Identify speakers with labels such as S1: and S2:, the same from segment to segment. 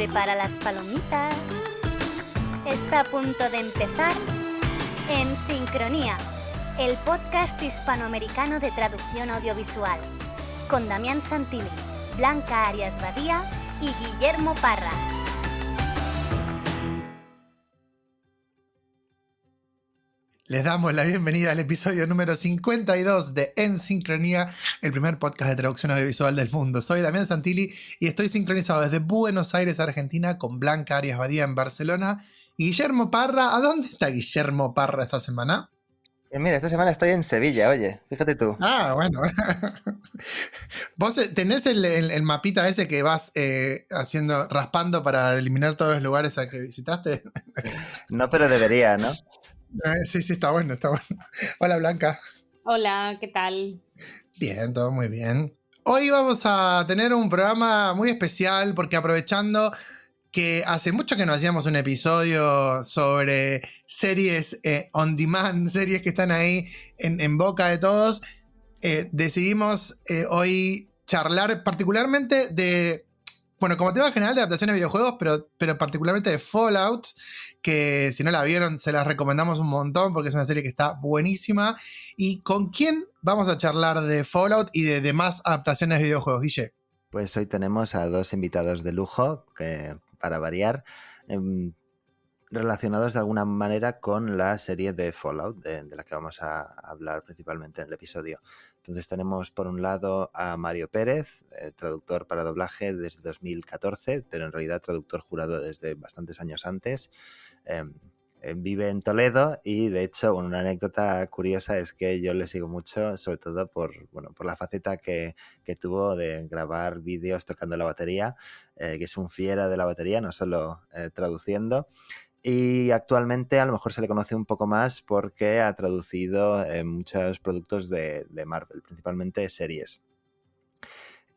S1: Prepara las palomitas. Está a punto de empezar En Sincronía, el podcast hispanoamericano de traducción audiovisual, con Damián Santilli, Blanca Arias Badía y Guillermo Parra.
S2: Les damos la bienvenida al episodio número 52 de En Sincronía, el primer podcast de traducción audiovisual del mundo. Soy Damián Santilli y estoy sincronizado desde Buenos Aires, Argentina, con Blanca Arias Badía en Barcelona y Guillermo Parra. ¿A dónde está Guillermo Parra esta semana?
S3: Mira, esta semana estoy en Sevilla, oye, fíjate tú.
S2: Ah, bueno. ¿Vos tenés el mapita ese que vas raspando para eliminar todos los lugares a que visitaste?
S3: No, pero debería, ¿no?
S2: Sí, está bueno, está bueno. Hola, Blanca.
S4: Hola, ¿qué tal?
S2: Bien, todo muy bien. Hoy vamos a tener un programa muy especial porque aprovechando que hace mucho que no hacíamos un episodio sobre series on demand, series que están ahí en boca de todos, decidimos hoy charlar particularmente de, bueno, como tema general de adaptaciones de videojuegos, pero particularmente de Fallout, que si no la vieron se las recomendamos un montón porque es una serie que está buenísima. ¿Y con quién vamos a charlar de Fallout y de demás adaptaciones de videojuegos, Guille?
S3: Pues hoy tenemos a dos invitados de lujo, para variar, relacionados de alguna manera con la serie de Fallout, de la que vamos a hablar principalmente en el episodio. Entonces tenemos por un lado a Mario Pérez, traductor para doblaje desde 2014, pero en realidad traductor jurado desde bastantes años antes. Vive en Toledo y de hecho una anécdota curiosa es que yo le sigo mucho, sobre todo por la faceta que tuvo de grabar vídeos tocando la batería, que es un fiera de la batería, no solo traduciendo. Y actualmente a lo mejor se le conoce un poco más porque ha traducido muchos productos de Marvel, principalmente series.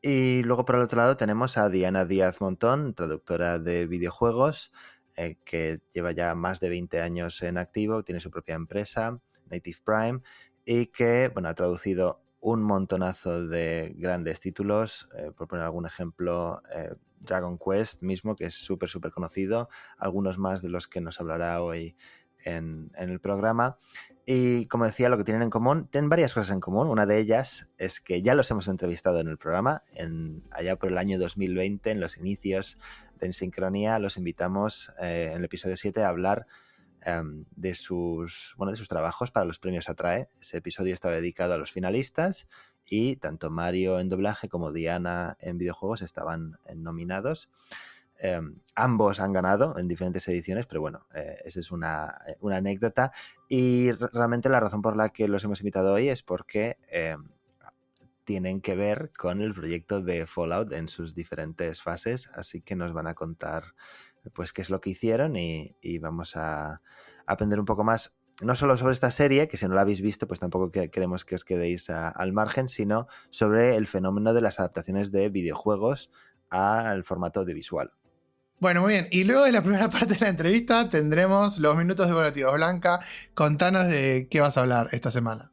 S3: Y luego por el otro lado tenemos a Diana Díaz Montón, traductora de videojuegos, que lleva ya más de 20 años en activo, tiene su propia empresa, Native Prime, y que ha traducido un montonazo de grandes títulos, por poner algún ejemplo, Dragon Quest mismo, que es súper conocido, algunos más de los que nos hablará hoy en el programa. Y como decía, lo que tienen en común, tienen varias cosas en común. Una de ellas es que ya los hemos entrevistado en el programa, allá por el año 2020, en los inicios de En Sincronía, los invitamos en el episodio 7 a hablar de sus trabajos para los premios Atrae. Ese episodio estaba dedicado a los finalistas y tanto Mario en doblaje como Diana en videojuegos estaban nominados. Ambos han ganado en diferentes ediciones, pero bueno, esa es una anécdota. Y realmente la razón por la que los hemos invitado hoy es porque tienen que ver con el proyecto de Fallout en sus diferentes fases, así que nos van a contar pues qué es lo que hicieron y vamos a aprender un poco más, no solo sobre esta serie, que si no la habéis visto pues tampoco queremos que os quedéis al margen, sino sobre el fenómeno de las adaptaciones de videojuegos al formato audiovisual.
S2: Bueno, muy bien. Y luego en la primera parte de la entrevista tendremos los minutos decorativos. Blanca, contanos de qué vas a hablar esta semana.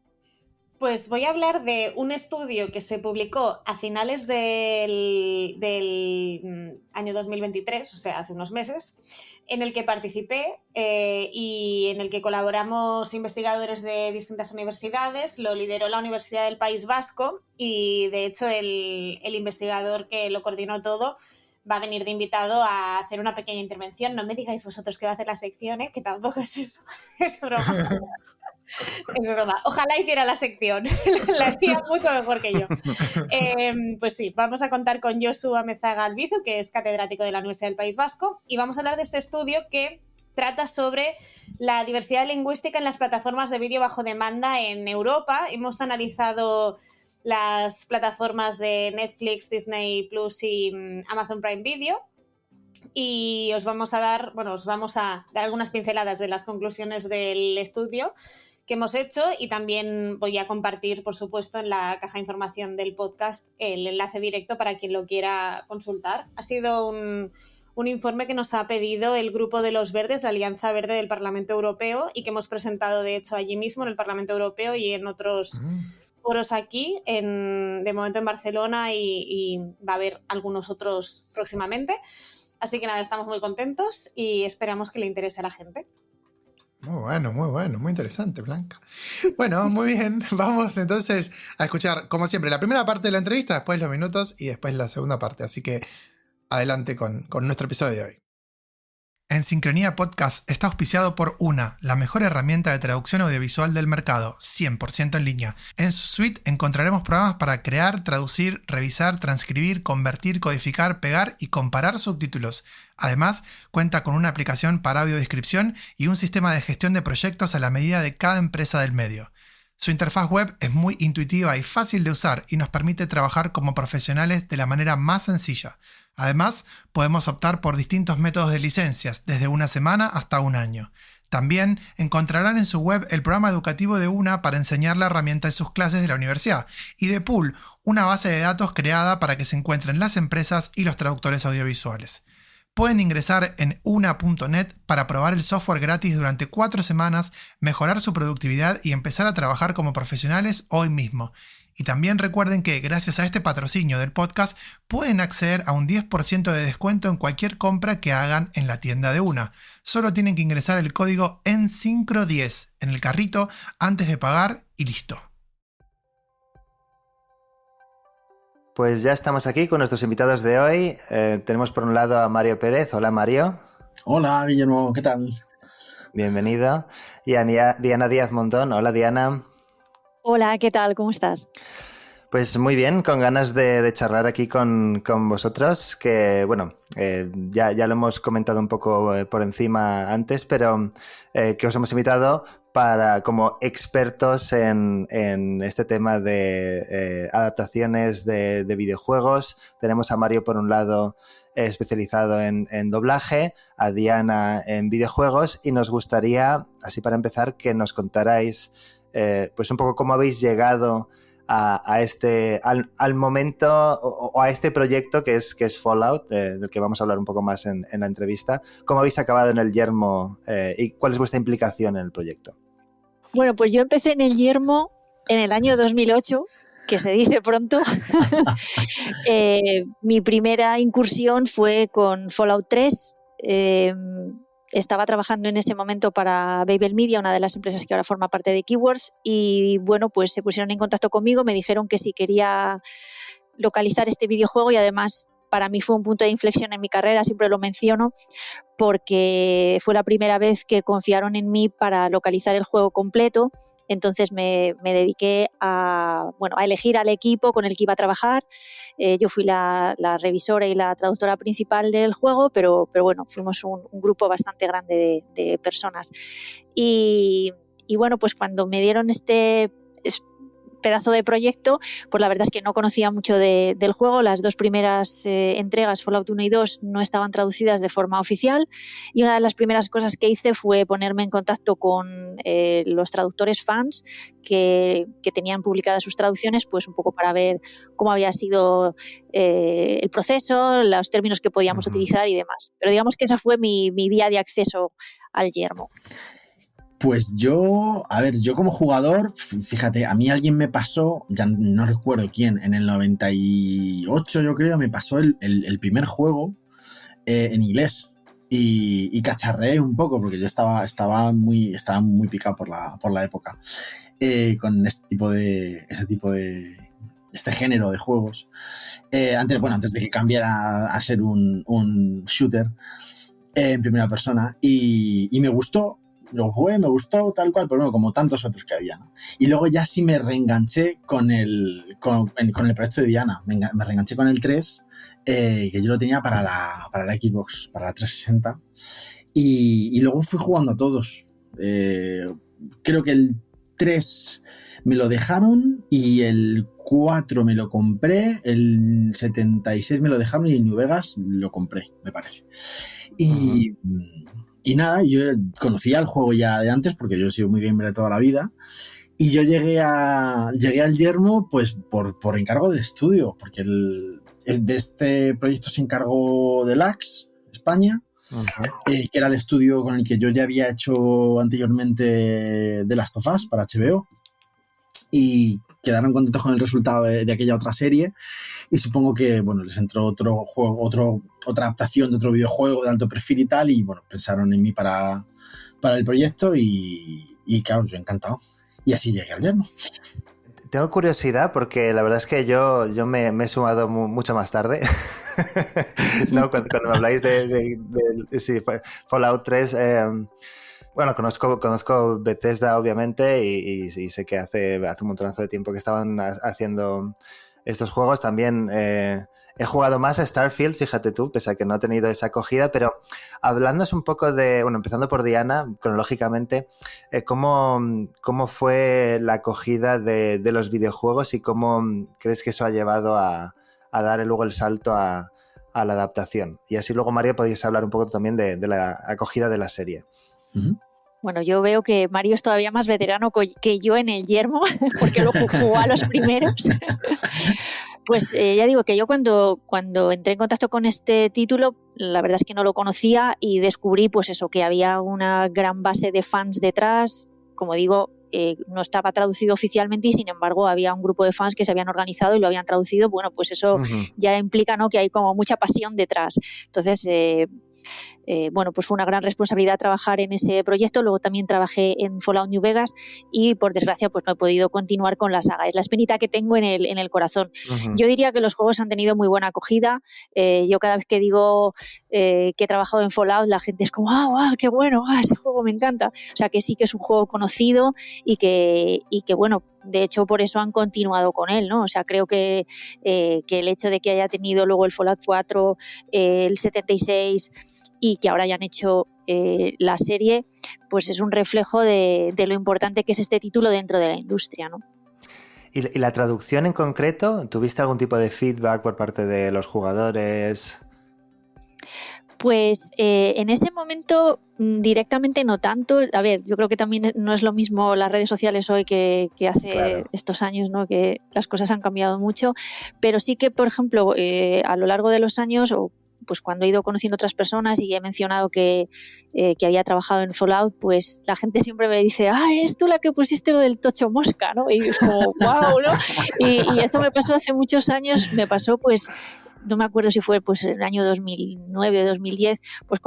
S4: Pues voy a hablar de un estudio que se publicó a finales del año 2023, o sea, hace unos meses, en el que participé y en el que colaboramos investigadores de distintas universidades. Lo lideró la Universidad del País Vasco y, de hecho, el investigador que lo coordinó todo va a venir de invitado a hacer una pequeña intervención. No me digáis vosotros que va a hacer la sección, que tampoco es eso, es broma. Es broma. Ojalá hiciera la sección. La haría mucho mejor que yo. Pues sí, vamos a contar con Josu Amezaga Albizu, que es catedrático de la Universidad del País Vasco, y vamos a hablar de este estudio que trata sobre la diversidad lingüística en las plataformas de vídeo bajo demanda en Europa. Hemos analizado las plataformas de Netflix, Disney Plus y Amazon Prime Video. Y os vamos a dar algunas pinceladas de las conclusiones del estudio que hemos hecho y también voy a compartir, por supuesto, en la caja de información del podcast el enlace directo para quien lo quiera consultar. Ha sido un informe que nos ha pedido el Grupo de los Verdes, la Alianza Verde del Parlamento Europeo, y que hemos presentado, de hecho, allí mismo en el Parlamento Europeo y en otros foros aquí, de momento en Barcelona y va a haber algunos otros próximamente. Así que nada, estamos muy contentos y esperamos que le interese a la gente.
S2: Muy bueno, muy interesante, Blanca. Bueno, muy bien. Vamos entonces a escuchar, como siempre, la primera parte de la entrevista, después los minutos y después la segunda parte. Así que adelante con nuestro episodio de hoy. En Sincronía Podcast está auspiciado por Una, la mejor herramienta de traducción audiovisual del mercado, 100% en línea. En su suite encontraremos programas para crear, traducir, revisar, transcribir, convertir, codificar, pegar y comparar subtítulos. Además, cuenta con una aplicación para audiodescripción y un sistema de gestión de proyectos a la medida de cada empresa del medio. Su interfaz web es muy intuitiva y fácil de usar y nos permite trabajar como profesionales de la manera más sencilla. Además, podemos optar por distintos métodos de licencias, desde una semana hasta un año. También encontrarán en su web el programa educativo de Una para enseñar la herramienta en sus clases de la universidad, y de Pool, una base de datos creada para que se encuentren las empresas y los traductores audiovisuales. Pueden ingresar en una.net para probar el software gratis durante 4 semanas, mejorar su productividad y empezar a trabajar como profesionales hoy mismo. Y también recuerden que, gracias a este patrocinio del podcast, pueden acceder a un 10% de descuento en cualquier compra que hagan en la tienda de Una. Solo tienen que ingresar el código ENSINCRO10 en el carrito antes de pagar y listo.
S3: Pues ya estamos aquí con nuestros invitados de hoy. Tenemos por un lado a Mario Pérez. Hola, Mario.
S5: Hola, Guillermo, ¿qué tal?
S3: Bienvenido. Y a Diana Díaz Montón. Hola, Diana.
S6: Hola, ¿qué tal? ¿Cómo estás?
S3: Pues muy bien, con ganas de charlar aquí con vosotros, que bueno, ya lo hemos comentado un poco por encima antes, pero que os hemos invitado como expertos en este tema de adaptaciones de videojuegos. Tenemos a Mario por un lado especializado en doblaje, a Diana en videojuegos, y nos gustaría, así para empezar, que nos contarais pues un poco cómo habéis llegado al momento o a este proyecto que es Fallout, del que vamos a hablar un poco más en la entrevista. ¿Cómo habéis acabado en el Yermo y cuál es vuestra implicación en el proyecto?
S6: Bueno, pues yo empecé en el Yermo en el año 2008, que se dice pronto. Mi primera incursión fue con Fallout 3. Estaba trabajando en ese momento para Babel Media, una de las empresas que ahora forma parte de Keywords, y bueno, pues se pusieron en contacto conmigo, me dijeron que si quería localizar este videojuego, y además para mí fue un punto de inflexión en mi carrera, siempre lo menciono, porque fue la primera vez que confiaron en mí para localizar el juego completo. Entonces me dediqué a elegir al equipo con el que iba a trabajar. Yo fui la revisora y la traductora principal del juego, pero bueno, fuimos un grupo bastante grande de personas. Y bueno, pues cuando me dieron este pedazo de proyecto, pues la verdad es que no conocía mucho del juego. Las 2 primeras entregas, Fallout 1 y 2, no estaban traducidas de forma oficial, y una de las primeras cosas que hice fue ponerme en contacto con los traductores fans que tenían publicadas sus traducciones, pues un poco para ver cómo había sido el proceso, los términos que podíamos utilizar y demás. Pero digamos que esa fue mi vía de acceso al Yermo.
S5: Pues yo como jugador, fíjate, a mí alguien me pasó, ya no recuerdo quién, en el 98 yo creo, me pasó el primer juego en inglés y cacharreé un poco porque yo estaba muy picado por la época con este género de juegos. Antes de que cambiara a ser un shooter en primera persona, y me gustó. Lo jugué, me gustó, tal cual, pero bueno, como tantos otros que había, ¿no? Y luego ya sí me reenganché con el proyecto de Diana. Me reenganché con el 3, que yo lo tenía para la Xbox, para la 360. Y luego fui jugando a todos. Creo que el 3 me lo dejaron y el 4 me lo compré, el 76 me lo dejaron y el New Vegas lo compré, me parece. Y nada, yo conocía el juego ya de antes porque yo he sido muy gamer de toda la vida, y yo llegué al Yermo pues por encargo del estudio, porque de este proyecto se encargó de Lax, España, que era el estudio con el que yo ya había hecho anteriormente The Last of Us para HBO, y quedaron contentos con el resultado de aquella otra serie y supongo que, bueno, les entró otro juego, otra adaptación de otro videojuego de alto perfil y tal, y bueno, pensaron en mí para el proyecto y claro, yo encantado. Y así llegué al yermo.
S3: Tengo curiosidad porque la verdad es que yo me he sumado mucho más tarde. No, cuando me habláis de sí, Fallout 3, bueno, conozco Bethesda obviamente y sé que hace un montonazo de tiempo que estaban haciendo estos juegos. También he jugado más a Starfield, fíjate tú, pese a que no ha tenido esa acogida, pero hablándonos un poco de, bueno, empezando por Diana, cronológicamente, ¿cómo fue la acogida de los videojuegos y cómo crees que eso ha llevado a dar luego el salto a la adaptación? Y así luego, Mario, podéis hablar un poco también de la acogida de la serie.
S5: Uh-huh.
S6: Bueno, yo veo que Mario es todavía más veterano que yo en el yermo, porque lo jugó a los primeros. Pues ya digo que yo cuando entré en contacto con este título, la verdad es que no lo conocía y descubrí pues eso, que había una gran base de fans detrás. Como digo, no estaba traducido oficialmente y sin embargo había un grupo de fans que se habían organizado y lo habían traducido. Bueno, pues eso ya implica, ¿no?, que hay como mucha pasión detrás. Entonces, bueno, pues fue una gran responsabilidad trabajar en ese proyecto. Luego también trabajé en Fallout New Vegas y por desgracia pues no he podido continuar con la saga. Es la espinita que tengo en el corazón. Yo diría que los juegos han tenido muy buena acogida. Yo cada vez que digo que he trabajado en Fallout, la gente es como wow, qué bueno, ese juego me encanta. O sea que sí que es un juego conocido y que bueno, de hecho por eso han continuado con él, ¿no? O sea, creo que el hecho de que haya tenido luego el Fallout 4, el 76 y que ahora hayan hecho la serie, pues es un reflejo de lo importante que es este título dentro de la industria, ¿no?
S3: ¿Y la traducción en concreto? ¿Tuviste algún tipo de feedback por parte de los jugadores?
S6: Pues en ese momento directamente no tanto. A ver, yo creo que también no es lo mismo las redes sociales hoy que hace estos años, ¿no? Que las cosas han cambiado mucho, pero sí que, por ejemplo, a lo largo de los años, o pues cuando he ido conociendo otras personas y he mencionado que había trabajado en Fallout, pues la gente siempre me dice, ¿eres tú la que pusiste lo del tocho mosca?, ¿no? Y es como, wow, ¿no? Y esto me pasó hace muchos años, me pasó pues, no me acuerdo si fue pues en el año 2009 o 2010, pues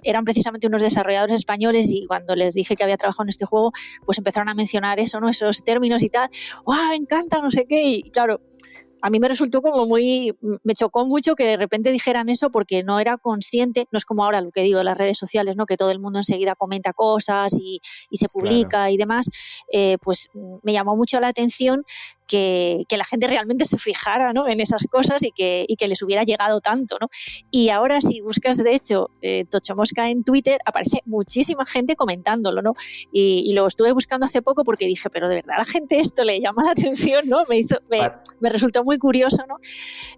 S6: eran precisamente unos desarrolladores españoles y cuando les dije que había trabajado en este juego, pues empezaron a mencionar eso, ¿no? Esos términos y tal, ¡me encanta, no sé qué! Y claro, a mí me resultó como me chocó mucho que de repente dijeran eso porque no era consciente, no es como ahora lo que digo en las redes sociales, ¿no?, que todo el mundo enseguida comenta cosas y se publica y demás, pues me llamó mucho la atención que la gente realmente se fijara, ¿no?, en esas cosas y que les hubiera llegado tanto, ¿no? Y ahora si buscas, de hecho, Tocho Mosca en Twitter, aparece muchísima gente comentándolo, ¿no? Y lo estuve buscando hace poco porque dije, pero de verdad a la gente esto le llama la atención, ¿no? Me resultó muy curioso, ¿no?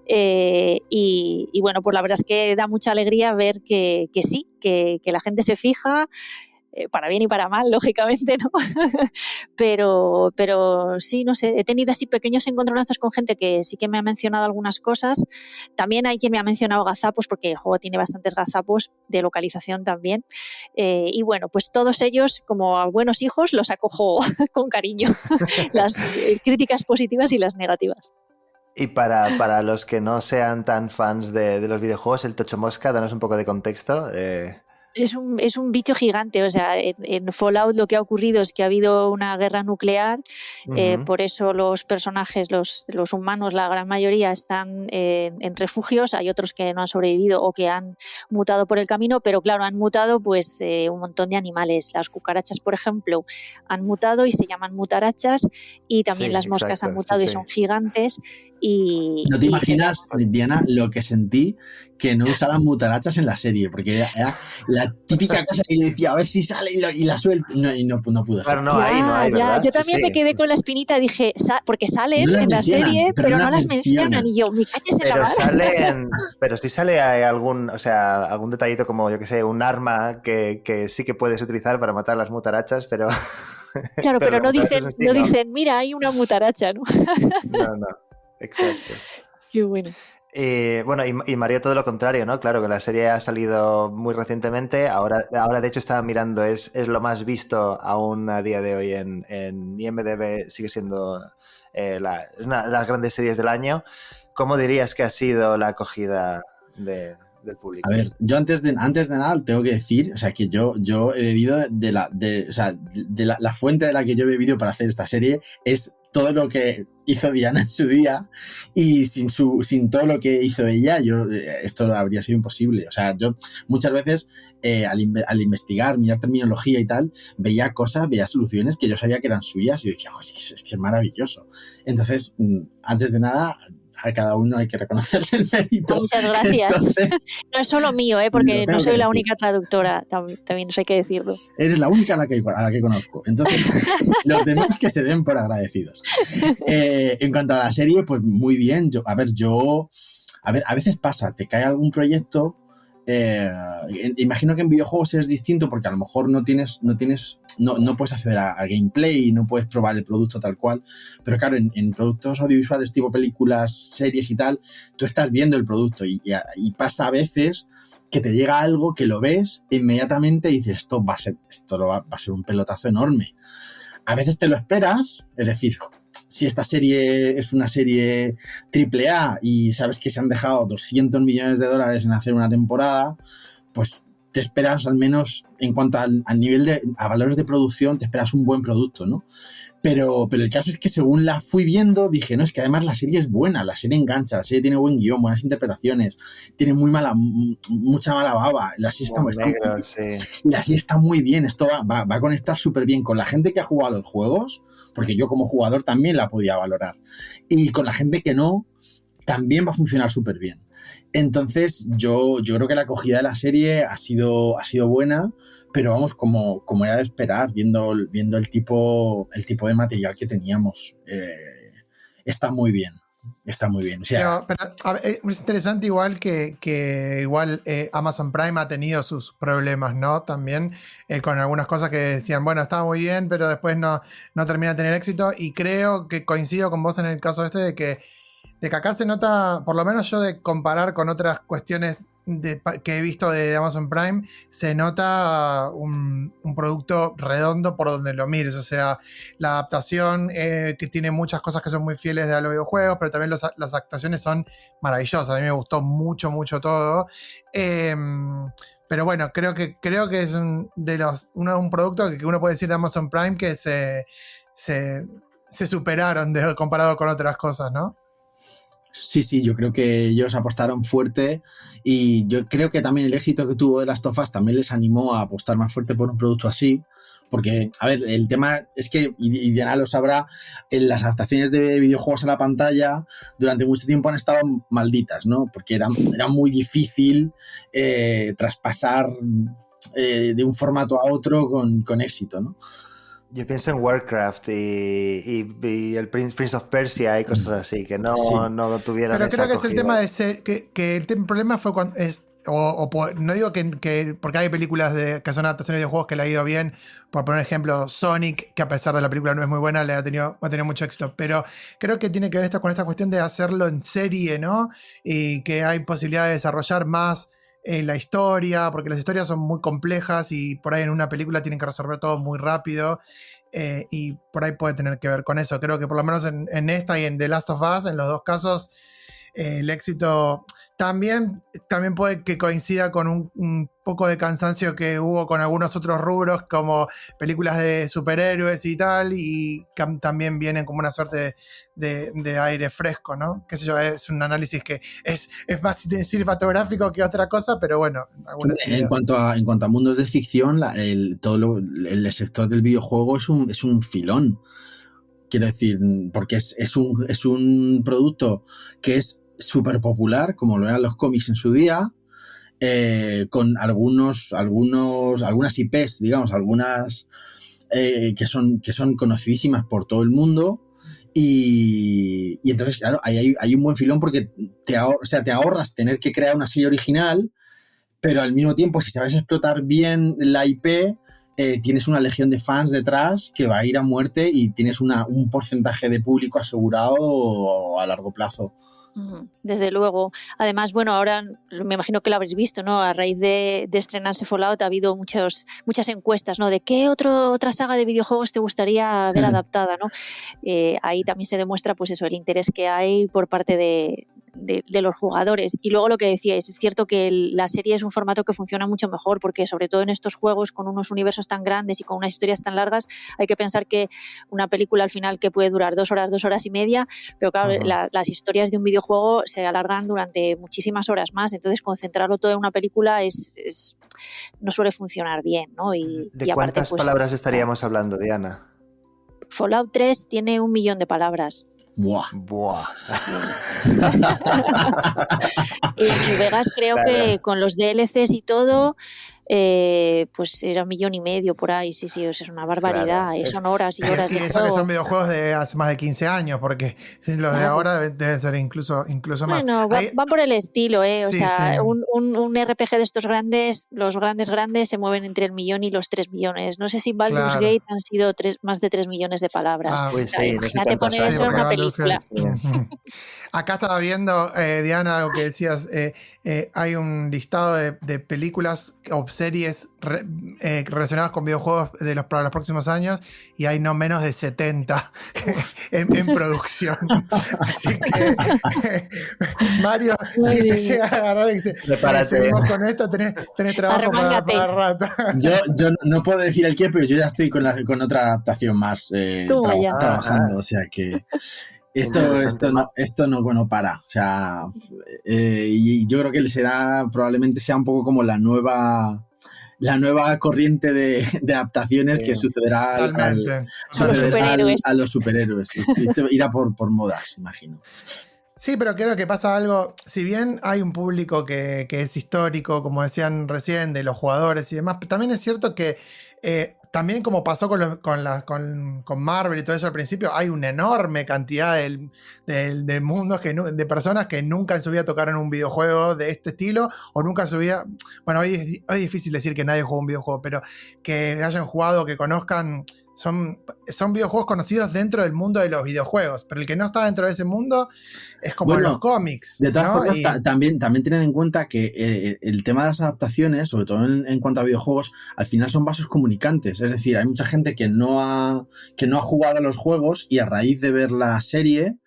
S6: Y bueno, pues la verdad es que da mucha alegría ver que sí, que la gente se fija, para bien y para mal, lógicamente, ¿no? pero sí, no sé, he tenido así pequeños encontronazos con gente que sí que me ha mencionado algunas cosas. También hay quien me ha mencionado gazapos, porque el juego tiene bastantes gazapos de localización también. Y bueno, pues todos ellos, como a buenos hijos, los acojo con cariño, las críticas positivas y las negativas.
S3: Y para los que no sean tan fans de los videojuegos, el Tocho Mosca, danos un poco de contexto.
S6: Es un bicho gigante, o sea, en Fallout lo que ha ocurrido es que ha habido una guerra nuclear, por eso los personajes, los humanos, la gran mayoría están en refugios, hay otros que no han sobrevivido o que han mutado por el camino, pero claro, han mutado pues un montón de animales. Las cucarachas, por ejemplo, han mutado y se llaman mutarachas, y también las moscas han mutado y son gigantes.
S5: No te imaginas, Diana, lo que sentí que no usaran mutarachas en la serie, porque era la típica cosa que yo decía, a ver si sale y la suelto, y no pudo.
S3: Claro, no hay, ¿verdad?
S6: Yo también me quedé con la espinita, dije, porque salen en la serie, pero no las mencionan, y yo, me calles en la madre.
S3: Pero sí sale algún detallito como, yo que sé, un arma que sí que puedes utilizar para matar las mutarachas, pero...
S6: Claro, pero no dicen, mira, hay una mutaracha, ¿no?
S3: No. Exacto.
S6: Qué bueno.
S3: Bueno, y Mario todo lo contrario, ¿no? Claro que la serie ha salido muy recientemente, ahora de hecho estaba mirando, es lo más visto aún a día de hoy en IMDb, sigue siendo es una de las grandes series del año. ¿Cómo dirías que ha sido la acogida del público?
S5: A ver, yo antes de nada tengo que decir, o sea, que yo he bebido la fuente de la que yo he bebido para hacer esta serie es todo lo que hizo Diana en su día, y sin todo lo que hizo ella, esto habría sido imposible. O sea, yo muchas veces al investigar, mirar terminología y tal, veía soluciones que yo sabía que eran suyas y yo decía, es que es maravilloso. Entonces, antes de nada, a cada uno hay que reconocerle el mérito.
S6: Muchas gracias. Entonces, no es solo mío, porque no soy la única traductora, también hay que decirlo.
S5: Eres la única a la que conozco. Entonces, los demás que se den por agradecidos. En cuanto a la serie, pues muy bien. A veces pasa, te cae algún proyecto. Imagino que en videojuegos es distinto porque a lo mejor no puedes acceder a gameplay, no puedes probar el producto tal cual, pero claro, en productos audiovisuales tipo películas, series y tal, tú estás viendo el producto y pasa a veces que te llega algo que lo ves e inmediatamente y dices, esto va a ser un pelotazo enorme. A veces te lo esperas, es decir, si esta serie es una serie AAA y sabes que se han dejado $200 millones en hacer una temporada, pues te esperas, al menos en cuanto al nivel a valores de producción, te esperas un buen producto, ¿no? Pero el caso es que según la fui viendo, dije, no, es que además la serie es buena, la serie engancha, la serie tiene buen guión, buenas interpretaciones, tiene mucha mala baba, la serie está muy bien, esto va a conectar súper bien con la gente que ha jugado los juegos, porque yo como jugador también la podía valorar, y con la gente que no, también va a funcionar súper bien. Entonces yo creo que la acogida de la serie ha sido buena, pero vamos, como era de esperar, viendo el tipo de material que teníamos, está muy bien. O sea,
S2: pero a ver, es interesante igual que Amazon Prime ha tenido sus problemas, ¿no? También con algunas cosas que decían, bueno, estaba muy bien, pero después no termina de tener éxito, y creo que coincido con vos en el caso de que acá se nota, por lo menos yo de comparar con otras cuestiones que he visto de Amazon Prime, se nota un producto redondo por donde lo mires. O sea, la adaptación que tiene muchas cosas que son muy fieles de los videojuegos, pero también las actuaciones son maravillosas. A mí me gustó mucho, mucho todo. Pero bueno, creo que es un producto que uno puede decir de Amazon Prime que se superaron comparado con otras cosas, ¿no?
S5: Sí, yo creo que ellos apostaron fuerte, y yo creo que también el éxito que tuvo de Last of Us también les animó a apostar más fuerte por un producto así, porque, a ver, el tema es que, y Diana lo sabrá, las adaptaciones de videojuegos a la pantalla durante mucho tiempo han estado malditas, ¿no? Porque era muy difícil traspasar de un formato a otro con éxito, ¿no?
S3: Yo pienso en Warcraft y el Prince of Persia y cosas así, que no tuvieron
S2: pero
S3: esa
S2: creo que
S3: acogida.
S2: es el tema de ser, que el problema fue cuando no digo que porque hay películas que son adaptaciones de juegos que le ha ido bien, por poner ejemplo Sonic, que a pesar de la película no es muy buena, ha tenido mucho éxito, pero creo que tiene que ver esto con esta cuestión de hacerlo en serie, ¿no? Y que hay posibilidad de desarrollar más la historia, porque las historias son muy complejas y por ahí en una película tienen que resolver todo muy rápido, y por ahí puede tener que ver con eso. Creo que por lo menos en esta y en The Last of Us, en los dos casos, el éxito también puede que coincida con un poco de cansancio que hubo con algunos otros rubros como películas de superhéroes y tal, y también vienen como una suerte de aire fresco, ¿no? Qué sé yo, es un análisis que es más cinematográfico que otra cosa, pero bueno.
S5: En cuanto a mundos de ficción, el sector del videojuego es un filón. Quiero decir, porque es un producto que es súper popular, como lo eran los cómics en su día, con algunas IPs, digamos, algunas que son conocidísimas por todo el mundo, y entonces, claro, hay un buen filón porque te ahorras tener que crear una serie original, pero al mismo tiempo, si sabes explotar bien la IP, tienes una legión de fans detrás que va a ir a muerte, y tienes un porcentaje de público asegurado a largo plazo.
S6: Desde luego. Además, bueno, ahora me imagino que lo habréis visto, ¿no? A raíz de estrenarse Fallout ha habido muchas encuestas, ¿no? De qué otra saga de videojuegos te gustaría ver adaptada, ¿no? Ahí también se demuestra, pues eso, el interés que hay por parte de los jugadores. Y luego lo que decíais, es cierto que la serie es un formato que funciona mucho mejor, porque sobre todo en estos juegos con unos universos tan grandes y con unas historias tan largas, hay que pensar que una película al final que puede durar 2 horas, 2 horas y media, pero claro, las historias de un videojuego se alargan durante muchísimas horas más, entonces concentrarlo todo en una película no suele funcionar bien, ¿no?
S3: ¿De
S6: y aparte,
S3: cuántas
S6: pues,
S3: palabras estaríamos hablando, Diana?
S6: Fallout 3 tiene 1 millón de palabras.
S5: Buah.
S6: Y New Vegas creo que con los DLCs y todo, pues era 1,5 millones por ahí, sí, es una barbaridad, son horas y horas
S2: y
S6: de
S2: eso
S6: juego.
S2: que son videojuegos de hace más de 15 años, porque los de ahora deben ser incluso más.
S6: Bueno, van por el estilo, o
S2: Sí,
S6: sea,
S2: sí.
S6: un RPG de estos grandes, los grandes se mueven entre el 1 millón y los 3 millones. No sé si Baldur's
S2: Claro.
S6: Gate han sido más de 3 millones de palabras.
S3: Pues
S6: Claro,
S3: sí,
S6: imagínate
S3: no sé
S6: poner eso en una
S2: Baldur's
S6: película.
S2: Gate. Acá estaba viendo, Diana, algo que decías, hay un listado de películas o series relacionadas con videojuegos para los próximos años y hay no menos de 70 en producción. Así que, Mario, si te llega a agarrar y dice, seguimos con esto, tenés trabajo para rato.
S5: Yo no puedo decir el qué, pero yo ya estoy con otra adaptación más trabajando, o sea que esto no para, o sea, y yo creo que probablemente sea un poco como la nueva corriente de adaptaciones que sucederá a los superhéroes. Esto irá por modas, imagino.
S2: Sí, pero creo que pasa algo, si bien hay un público que es histórico, como decían recién, de los jugadores y demás, también es cierto que también como pasó con Marvel y todo eso al principio, hay una enorme cantidad de mundos, de personas que nunca en su vida tocaron un videojuego de este estilo, o nunca en su vida, bueno, hoy es difícil decir que nadie jugó un videojuego, pero que hayan jugado, que conozcan. Son videojuegos conocidos dentro del mundo de los videojuegos, pero el que no está dentro de ese mundo es como en los cómics.
S5: De todas
S2: ¿no?
S5: formas, también tened en cuenta que el tema de las adaptaciones, sobre todo en cuanto a videojuegos, al final son vasos comunicantes. Es decir, hay mucha gente que no ha jugado a los juegos y a raíz de ver la serie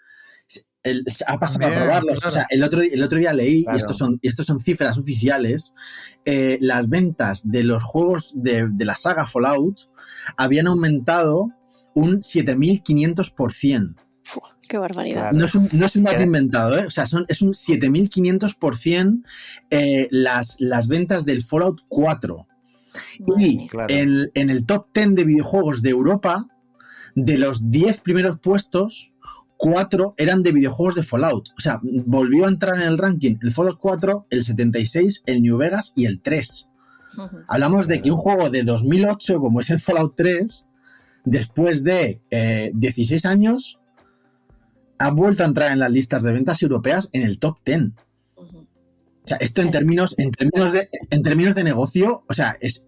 S5: ha pasado también a probarlos. Claro. O sea, el otro día leí, claro. y estos son cifras oficiales, las ventas de los juegos de la saga Fallout habían aumentado un 7.500%.
S6: ¡Qué barbaridad!
S5: Claro. No es un dato inventado, o sea, es un 7.500% las ventas del Fallout 4. Y claro. en el top 10 de videojuegos de Europa, de los 10 primeros puestos, 4 eran de videojuegos de Fallout. O sea, volvió a entrar en el ranking el Fallout 4, el 76, el New Vegas y el 3. Hablamos de que un juego de 2008, como es el Fallout 3, después de 16 años, ha vuelto a entrar en las listas de ventas europeas en el top 10. O sea, esto en términos de negocio, o sea, es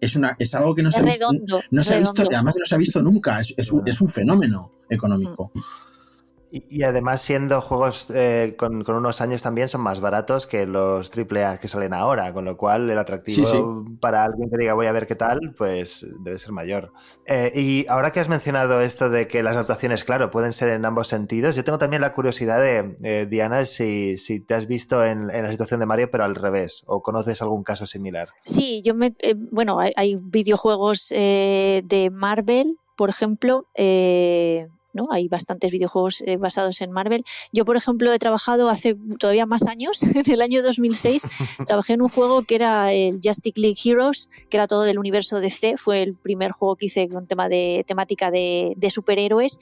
S5: algo que no se ha visto, además no se ha visto nunca, es un fenómeno económico.
S3: Y además, siendo juegos con unos años también, son más baratos que los AAA que salen ahora, con lo cual el atractivo para alguien que diga voy a ver qué tal, pues debe ser mayor. Y ahora que has mencionado esto de que las adaptaciones, claro, pueden ser en ambos sentidos, yo tengo también la curiosidad de, Diana, si te has visto en la situación de Mario, pero al revés, o conoces algún caso similar.
S6: Sí, bueno, hay videojuegos de Marvel, por ejemplo, ¿no? Hay bastantes videojuegos basados en Marvel. Yo, por ejemplo, he trabajado hace todavía más años, en el año 2006, trabajé en un juego que era el Justice League Heroes, que era todo del universo DC. Fue el primer juego que hice con temática de superhéroes.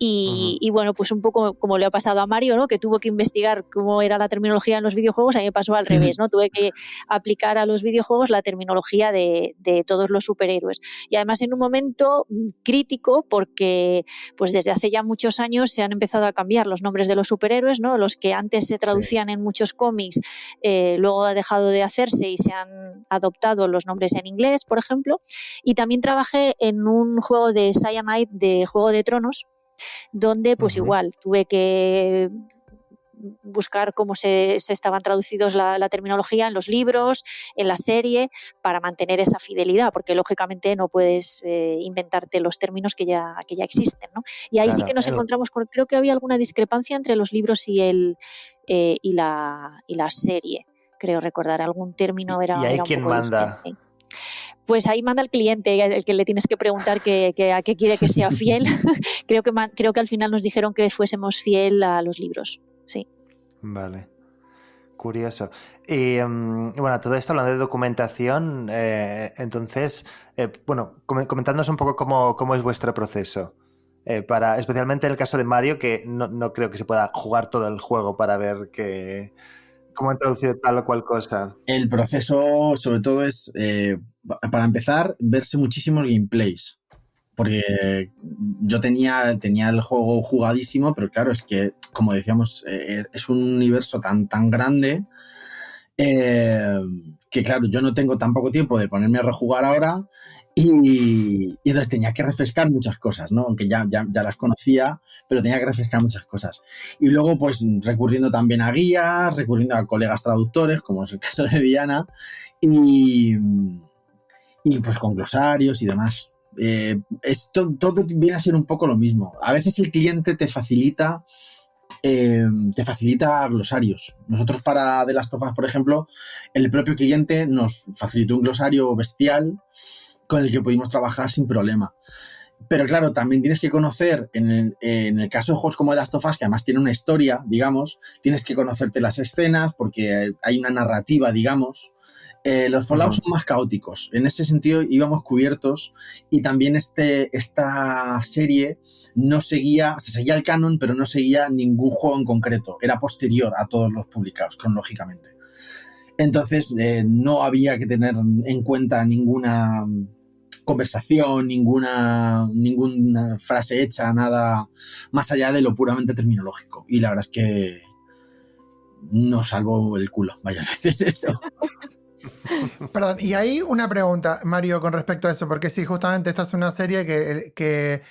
S6: Y bueno, pues un poco como le ha pasado a Mario, ¿no? Que tuvo que investigar cómo era la terminología en los videojuegos. A mí me pasó al revés, ¿no? Tuve que aplicar a los videojuegos la terminología de todos los superhéroes. Y además en un momento crítico, porque pues desde hace ya muchos años se han empezado a cambiar los nombres de los superhéroes, ¿no? Los que antes se traducían en muchos cómics, luego ha dejado de hacerse y se han adoptado los nombres en inglés, por ejemplo. Y también trabajé en un juego de Cyanide de Juego de Tronos, donde pues igual tuve que buscar cómo se estaban traducidos la terminología en los libros, en la serie, para mantener esa fidelidad, porque lógicamente no puedes inventarte los términos que ya existen, ¿no? Y ahí sí
S3: Claro,
S6: que nos encontramos con, creo que había alguna discrepancia entre los libros y la serie. Creo recordar, algún término
S3: ¿Y ahí
S6: era un
S3: quién
S6: poco
S3: manda?
S6: diferente. Pues ahí manda el cliente, el que le tienes que preguntar a qué quiere que sea fiel. Creo que al final nos dijeron que fuésemos fiel a los libros. Sí.
S3: Vale. Curioso. Y bueno, todo esto hablando de documentación, entonces, bueno, comentadnos un poco cómo es vuestro proceso. Especialmente en el caso de Mario, que no creo que se pueda jugar todo el juego para ver cómo han traducido tal o cual cosa.
S5: El proceso, sobre todo, es, para empezar, verse muchísimos gameplays. Porque yo tenía el juego jugadísimo, pero claro, es que, como decíamos, es un universo tan grande que, claro, yo no tengo tan poco tiempo de ponerme a rejugar ahora y entonces tenía que refrescar muchas cosas, ¿no? Aunque ya las conocía, pero tenía que refrescar muchas cosas. Y luego, pues, recurriendo también a guías, recurriendo a colegas traductores, como es el caso de Diana, y pues con glosarios y demás. Todo viene a ser un poco lo mismo. A veces el cliente te facilita glosarios. Nosotros para The Last of Us, por ejemplo, el propio cliente nos facilitó un glosario bestial con el que pudimos trabajar sin problema. Pero claro, también tienes que conocer, en el caso de juegos como The Last of Us, que además tiene una historia, digamos, tienes que conocerte las escenas porque hay una narrativa, digamos. Los Fallout son más caóticos. En ese sentido íbamos cubiertos y también esta serie se seguía el canon, pero no seguía ningún juego en concreto. Era posterior a todos los publicados, cronológicamente. Entonces no había que tener en cuenta ninguna conversación, ninguna frase hecha, nada más allá de lo puramente terminológico. Y la verdad es que nos salvó el culo varias veces eso.
S2: Perdón, y ahí una pregunta, Mario, con respecto a eso, porque sí, justamente esta es una serie que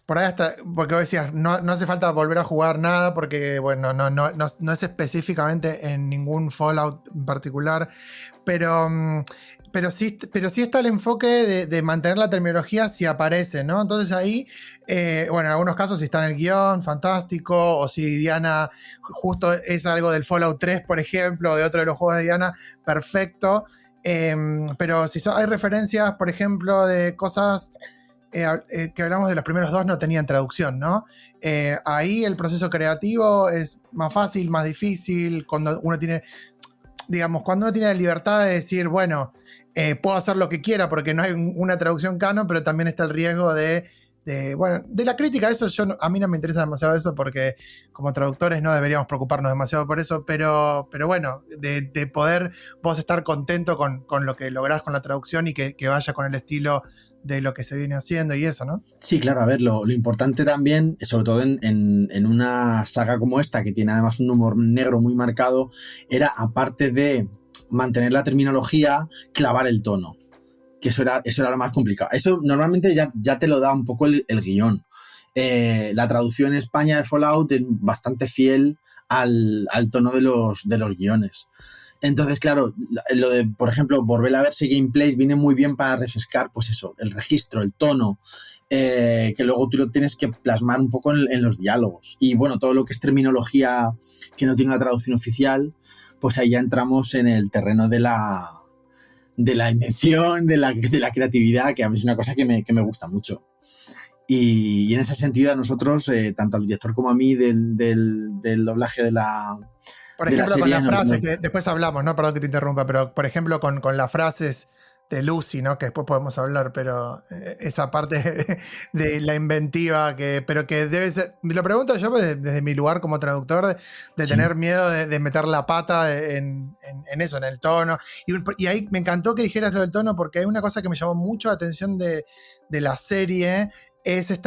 S2: por ahí hasta, porque vos decías, no hace falta volver a jugar nada, porque bueno, no es específicamente en ningún Fallout en particular, pero sí está el enfoque de mantener la terminología si aparece, ¿no? Entonces ahí, bueno, en algunos casos si está en el guión, fantástico, o si Diana justo es algo del Fallout 3, por ejemplo, o de otro de los juegos de Diana, perfecto. Pero si hay referencias, por ejemplo, de cosas que hablamos de los primeros dos, no tenían traducción, ¿no? Ahí el proceso creativo es más fácil, más difícil, cuando uno tiene la libertad de decir, bueno, puedo hacer lo que quiera porque no hay una traducción canon, pero también está el riesgo de la crítica. Eso a mí no me interesa demasiado eso porque como traductores no deberíamos preocuparnos demasiado por eso, pero bueno, de poder vos estar contento con lo que lográs con la traducción y que vaya con el estilo de lo que se viene haciendo y eso, ¿no?
S5: Sí, claro, a ver, lo importante también, sobre todo en una saga como esta, que tiene además un humor negro muy marcado, era, aparte de mantener la terminología, clavar el tono, que eso era lo más complicado. Eso normalmente ya te lo da un poco el guión. La traducción en España de Fallout es bastante fiel al tono de los guiones. Entonces, claro, lo de, por ejemplo, volver a verse gameplays viene muy bien para refrescar, pues eso, el registro, el tono, que luego tú lo tienes que plasmar un poco en los diálogos. Y bueno, todo lo que es terminología que no tiene una traducción oficial, pues ahí ya entramos en el terreno de la invención, de la creatividad, que a mí es una cosa que me gusta mucho. Y en ese sentido a nosotros, tanto al director como a mí del doblaje de la...
S2: Por ejemplo, con las frases, que después hablamos, ¿no? Perdón que te interrumpa, pero por ejemplo con las frases de Lucy, ¿no? Que después podemos hablar, pero esa parte de la inventiva, pero que debe ser... Me lo pregunto yo desde mi lugar como traductor, de tener miedo de meter la pata en eso, en el tono. Y ahí me encantó que dijeras lo del tono, porque hay una cosa que me llamó mucho la atención de la serie, es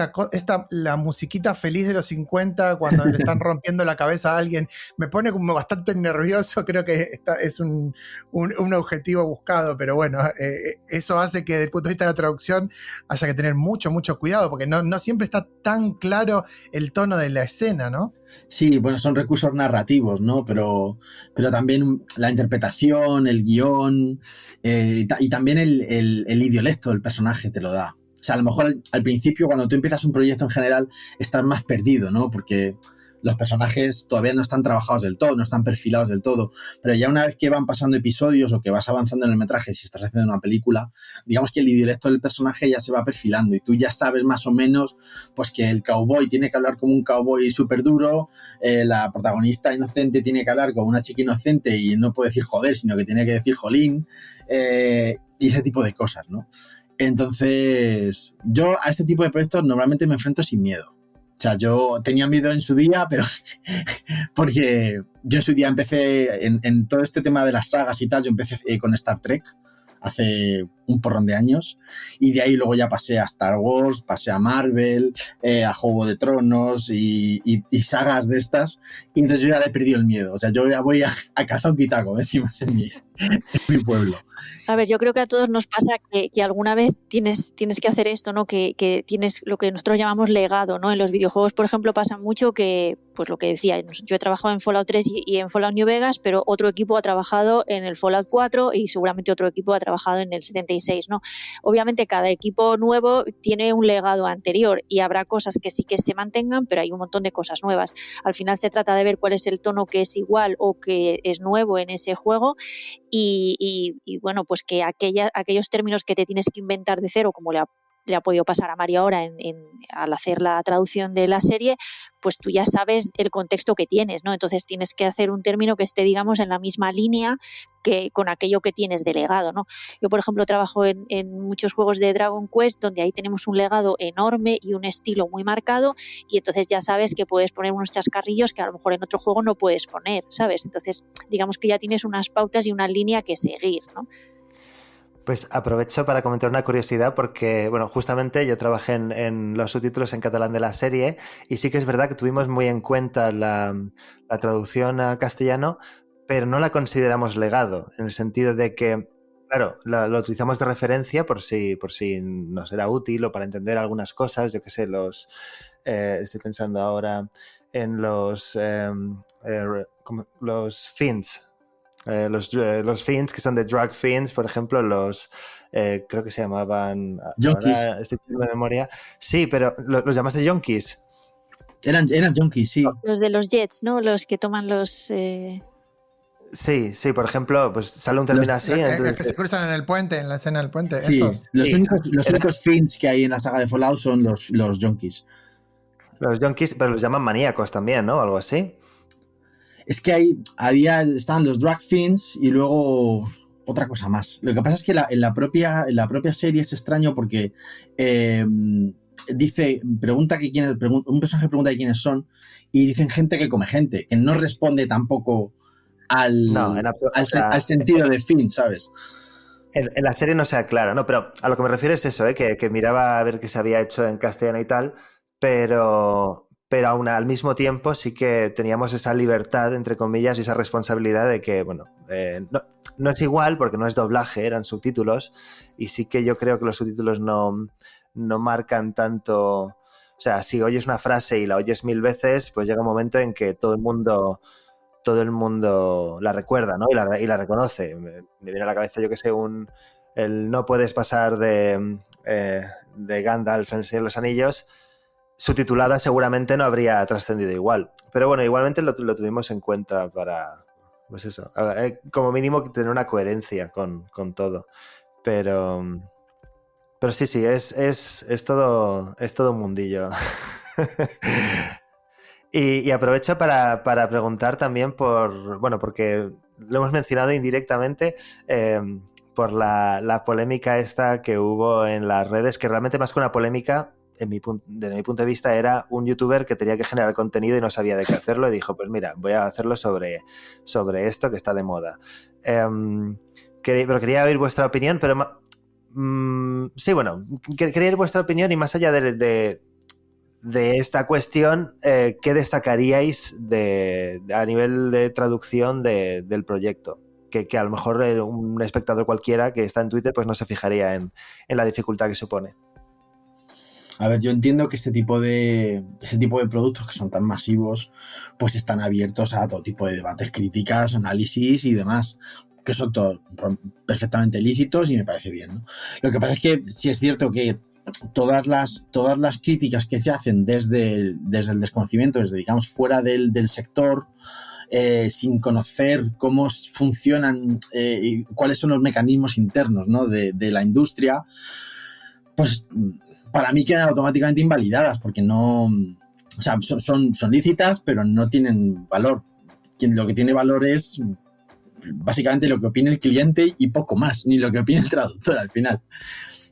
S2: la musiquita feliz de los 50 cuando le están rompiendo la cabeza a alguien. Me pone como bastante nervioso, creo que es un objetivo buscado, pero bueno, eso hace que desde el punto de vista de la traducción haya que tener mucho cuidado, porque no siempre está tan claro el tono de la escena, ¿no?
S5: Sí, bueno, son recursos narrativos, ¿no? Pero también la interpretación, el guión y también el idiolecto del personaje te lo da. O sea, a lo mejor al principio, cuando tú empiezas un proyecto en general, estás más perdido, ¿no? Porque los personajes todavía no están trabajados del todo, no están perfilados del todo, pero ya una vez que van pasando episodios o que vas avanzando en el metraje, si estás haciendo una película, digamos que el idiolecto del personaje ya se va perfilando y tú ya sabes más o menos pues que el cowboy tiene que hablar como un cowboy súper duro, la protagonista inocente tiene que hablar como una chica inocente y no puede decir joder, sino que tiene que decir jolín, y ese tipo de cosas, ¿no? Entonces, yo a este tipo de proyectos normalmente me enfrento sin miedo. O sea, yo tenía miedo en su día, pero porque yo en su día empecé en todo este tema de las sagas y tal, yo empecé con Star Trek hace un porrón de años y de ahí luego ya pasé a Star Wars, pasé a Marvel, a Juego de Tronos y sagas de estas, y entonces yo ya le he perdido el miedo. O sea, yo ya voy a cazón quitaco, decimos en mi pueblo.
S6: A ver, yo creo que a todos nos pasa que alguna vez tienes que hacer esto, ¿no? Que tienes lo que nosotros llamamos legado, ¿no? En los videojuegos, por ejemplo, pasa mucho que, pues lo que decía, yo he trabajado en Fallout 3 y en Fallout New Vegas, pero otro equipo ha trabajado en el Fallout 4 y seguramente otro equipo ha trabajado en el 76, ¿no? Obviamente cada equipo nuevo tiene un legado anterior y habrá cosas que sí que se mantengan, pero hay un montón de cosas nuevas. Al final se trata de ver cuál es el tono que es igual o que es nuevo en ese juego y bueno, pues que aquellos términos que te tienes que inventar de cero, como le ha podido pasar a Mario ahora al hacer la traducción de la serie, pues tú ya sabes el contexto que tienes, ¿no? Entonces tienes que hacer un término que esté, digamos, en la misma línea que con aquello que tienes de legado, ¿no? Yo, por ejemplo, trabajo en muchos juegos de Dragon Quest donde ahí tenemos un legado enorme y un estilo muy marcado y entonces ya sabes que puedes poner unos chascarrillos que a lo mejor en otro juego no puedes poner, ¿sabes? Entonces, digamos que ya tienes unas pautas y una línea que seguir, ¿no?
S3: Pues aprovecho para comentar una curiosidad porque, bueno, justamente yo trabajé en los subtítulos en catalán de la serie y sí que es verdad que tuvimos muy en cuenta la traducción al castellano, pero no la consideramos legado, en el sentido de que, claro, lo utilizamos de referencia por si nos era útil o para entender algunas cosas, yo qué sé, estoy pensando ahora en los fins. Los fins, que son de drug fins, por ejemplo, creo que se llamaban...
S5: Junkies.
S3: Ahora estoy teniendo memoria. Sí, pero ¿los llamaste junkies?
S5: Eran junkies, sí.
S6: Los de los jets, ¿no? Los que toman los...
S3: Sí, por ejemplo, pues sale un término así.
S2: Los que se cruzan en el puente, en la escena del puente.
S5: Sí,
S2: esos.
S5: los únicos fins que hay en la saga de Fallout son los junkies.
S3: Los junkies, pero los llaman maníacos también, ¿no? Algo así.
S5: Es que estaban los drag fins y luego otra cosa más. Lo que pasa es que en la propia serie es extraño porque un personaje pregunta de quiénes son y dicen gente que come gente, que no responde tampoco al sentido de fin, ¿sabes?
S3: En la serie no se aclara, ¿no? Pero a lo que me refiero es eso, que miraba a ver qué se había hecho en castellano y tal, pero aún al mismo tiempo sí que teníamos esa libertad, entre comillas, y esa responsabilidad de que, bueno, no es igual porque no es doblaje, eran subtítulos, y sí que yo creo que los subtítulos no marcan tanto. O sea, si oyes una frase y la oyes 1000 veces, pues llega un momento en que todo el mundo la recuerda, ¿no? Y la reconoce. Me viene a la cabeza, yo que sé, el no puedes pasar de Gandalf en El Señor de los Anillos. Subtitulada seguramente no habría trascendido igual. Pero bueno, igualmente lo tuvimos en cuenta para, pues eso, como mínimo tener una coherencia con todo. Pero sí, es todo un mundillo. y aprovecho para preguntar también porque lo hemos mencionado indirectamente, por la polémica esta que hubo en las redes, que realmente más que una polémica, desde mi punto de vista, era un youtuber que tenía que generar contenido y no sabía de qué hacerlo y dijo, pues mira, voy a hacerlo sobre esto que está de moda. Pero quería oír vuestra opinión, pero Sí, bueno, quería ir vuestra opinión y más allá de esta cuestión, ¿qué destacaríais a nivel de traducción del proyecto? Que a lo mejor un espectador cualquiera que está en Twitter pues no se fijaría en la dificultad que supone.
S5: A ver, yo entiendo que este tipo de productos que son tan masivos, pues están abiertos a todo tipo de debates, críticas, análisis y demás, que son todos perfectamente lícitos y me parece bien, ¿no? Lo que pasa es que sí es cierto que todas las críticas que se hacen desde el desconocimiento, desde, digamos, fuera del sector, sin conocer cómo funcionan y cuáles son los mecanismos internos, ¿no?, de la industria, pues para mí quedan automáticamente invalidadas porque no, o sea, son lícitas, pero no tienen valor. Lo que tiene valor es básicamente lo que opina el cliente y poco más, ni lo que opina el traductor al final.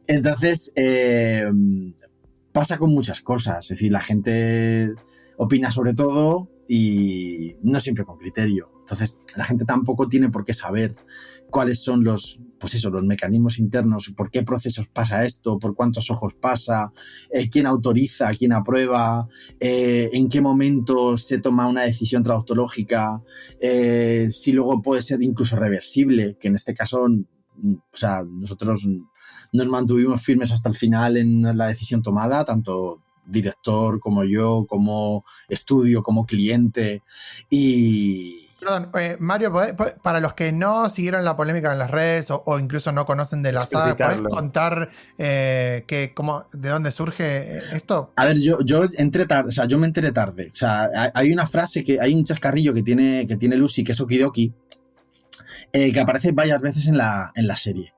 S5: Entonces, pasa con muchas cosas. Es decir, la gente opina sobre todo y no siempre con criterio. Entonces, la gente tampoco tiene por qué saber cuáles son los mecanismos internos, por qué procesos pasa esto, por cuántos ojos pasa, quién autoriza, quién aprueba, en qué momento se toma una decisión traductológica, si luego puede ser incluso reversible, que en este caso, o sea, nosotros nos mantuvimos firmes hasta el final en la decisión tomada, tanto director como yo, como estudio, como cliente. Y
S2: Perdón, Mario, para los que no siguieron la polémica en las redes o incluso no conocen de la saga, ¿podés contar de dónde surge esto?
S5: A ver, yo entré tarde, o sea, yo me enteré tarde. O sea, hay una frase, hay un chascarrillo que tiene Lucy, que es okidoki, que aparece varias veces en la serie.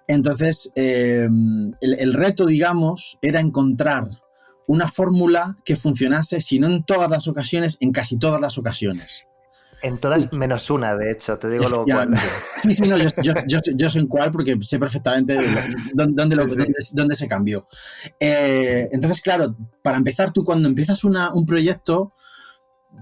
S5: Entonces, el reto, digamos, era encontrar una fórmula que funcionase, si no en todas las ocasiones, en casi todas las ocasiones.
S3: En todas menos una, de hecho, te digo luego cuál.
S5: Sí, no, yo sé en cuál porque sé perfectamente dónde se cambió. Entonces, claro, para empezar, tú cuando empiezas un proyecto,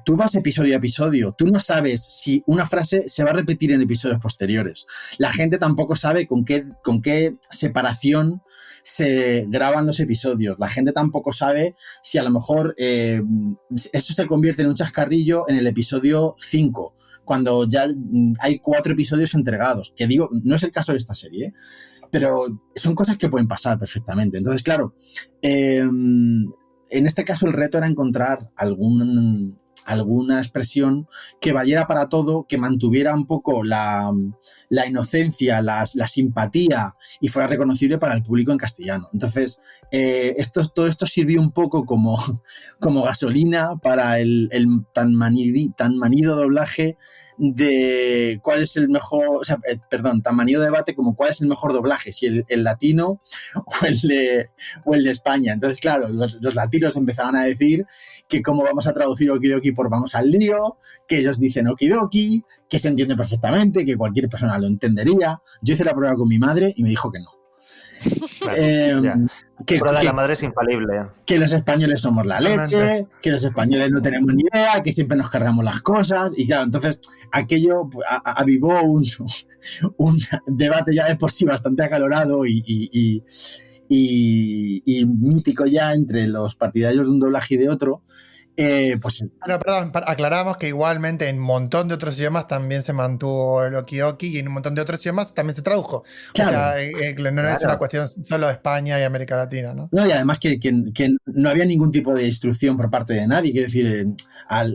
S5: tú vas episodio a episodio. Tú no sabes si una frase se va a repetir en episodios posteriores. La gente tampoco sabe con qué separación se graban los episodios. La gente tampoco sabe si a lo mejor eso se convierte en un chascarrillo en el episodio 5, cuando ya hay 4 episodios entregados. Que digo, no es el caso de esta serie, pero son cosas que pueden pasar perfectamente. Entonces, claro, en este caso el reto era encontrar alguna expresión que valiera para todo, que mantuviera un poco la inocencia, la simpatía y fuera reconocible para el público en castellano. Entonces, todo esto sirvió un poco como gasolina para el tan manido doblaje de cuál es el mejor, tan manido debate como cuál es el mejor doblaje, si el latino o el de España. Entonces, claro, los latinos empezaban a decir que cómo vamos a traducir okidoki por vamos al lío, que ellos dicen okidoki, que se entiende perfectamente, que cualquier persona lo entendería. Yo hice la prueba con mi madre y me dijo que no.
S3: Claro, que la madre es infalible.
S5: Que los españoles somos la leche, que los españoles no tenemos ni idea, que siempre nos cargamos las cosas. Y claro, entonces aquello avivó un debate ya de por sí bastante acalorado y mítico ya entre los partidarios de un doblaje y de otro.
S2: Perdón, aclaramos que igualmente en un montón de otros idiomas también se mantuvo el okidoki y en un montón de otros idiomas también se tradujo. Claro. O sea, no es una cuestión solo de España y América Latina, ¿no?
S5: No, y además que no había ningún tipo de instrucción por parte de nadie. Quiero decir,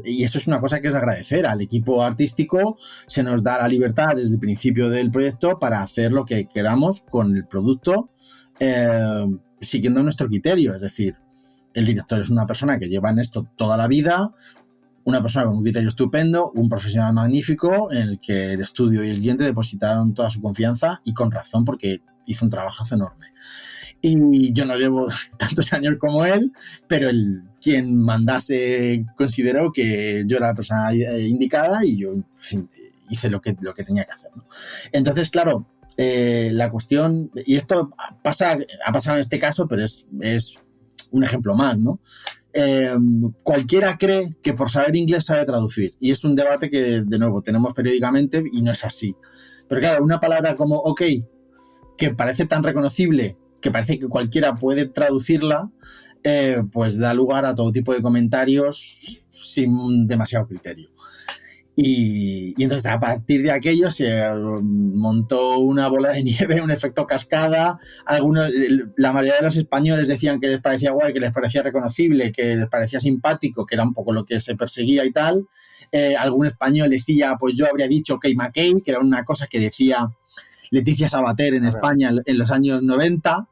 S5: y eso es una cosa que es de agradecer. Al equipo artístico se nos da la libertad desde el principio del proyecto para hacer lo que queramos con el producto, siguiendo nuestro criterio. Es decir, el director es una persona que lleva en esto toda la vida, una persona con un criterio estupendo, un profesional magnífico en el que el estudio y el cliente depositaron toda su confianza y con razón porque hizo un trabajazo enorme. Y yo no llevo tantos años como él, pero quien mandase consideró que yo era la persona indicada y yo hice lo que tenía que hacer, ¿no? Entonces, claro, la cuestión, y esto ha pasado en este caso, pero es un ejemplo más, ¿no? Cualquiera cree que por saber inglés sabe traducir, y es un debate que, de nuevo, tenemos periódicamente y no es así. Pero claro, una palabra como ok, que parece tan reconocible, que parece que cualquiera puede traducirla, pues da lugar a todo tipo de comentarios sin demasiado criterio. Y entonces a partir de aquello se montó una bola de nieve, un efecto cascada. La mayoría de los españoles decían que les parecía guay, que les parecía reconocible, que les parecía simpático, que era un poco lo que se perseguía y tal. Algún español decía, pues yo habría dicho Kay McCain, que era una cosa que decía Leticia Sabater en España en los años 90.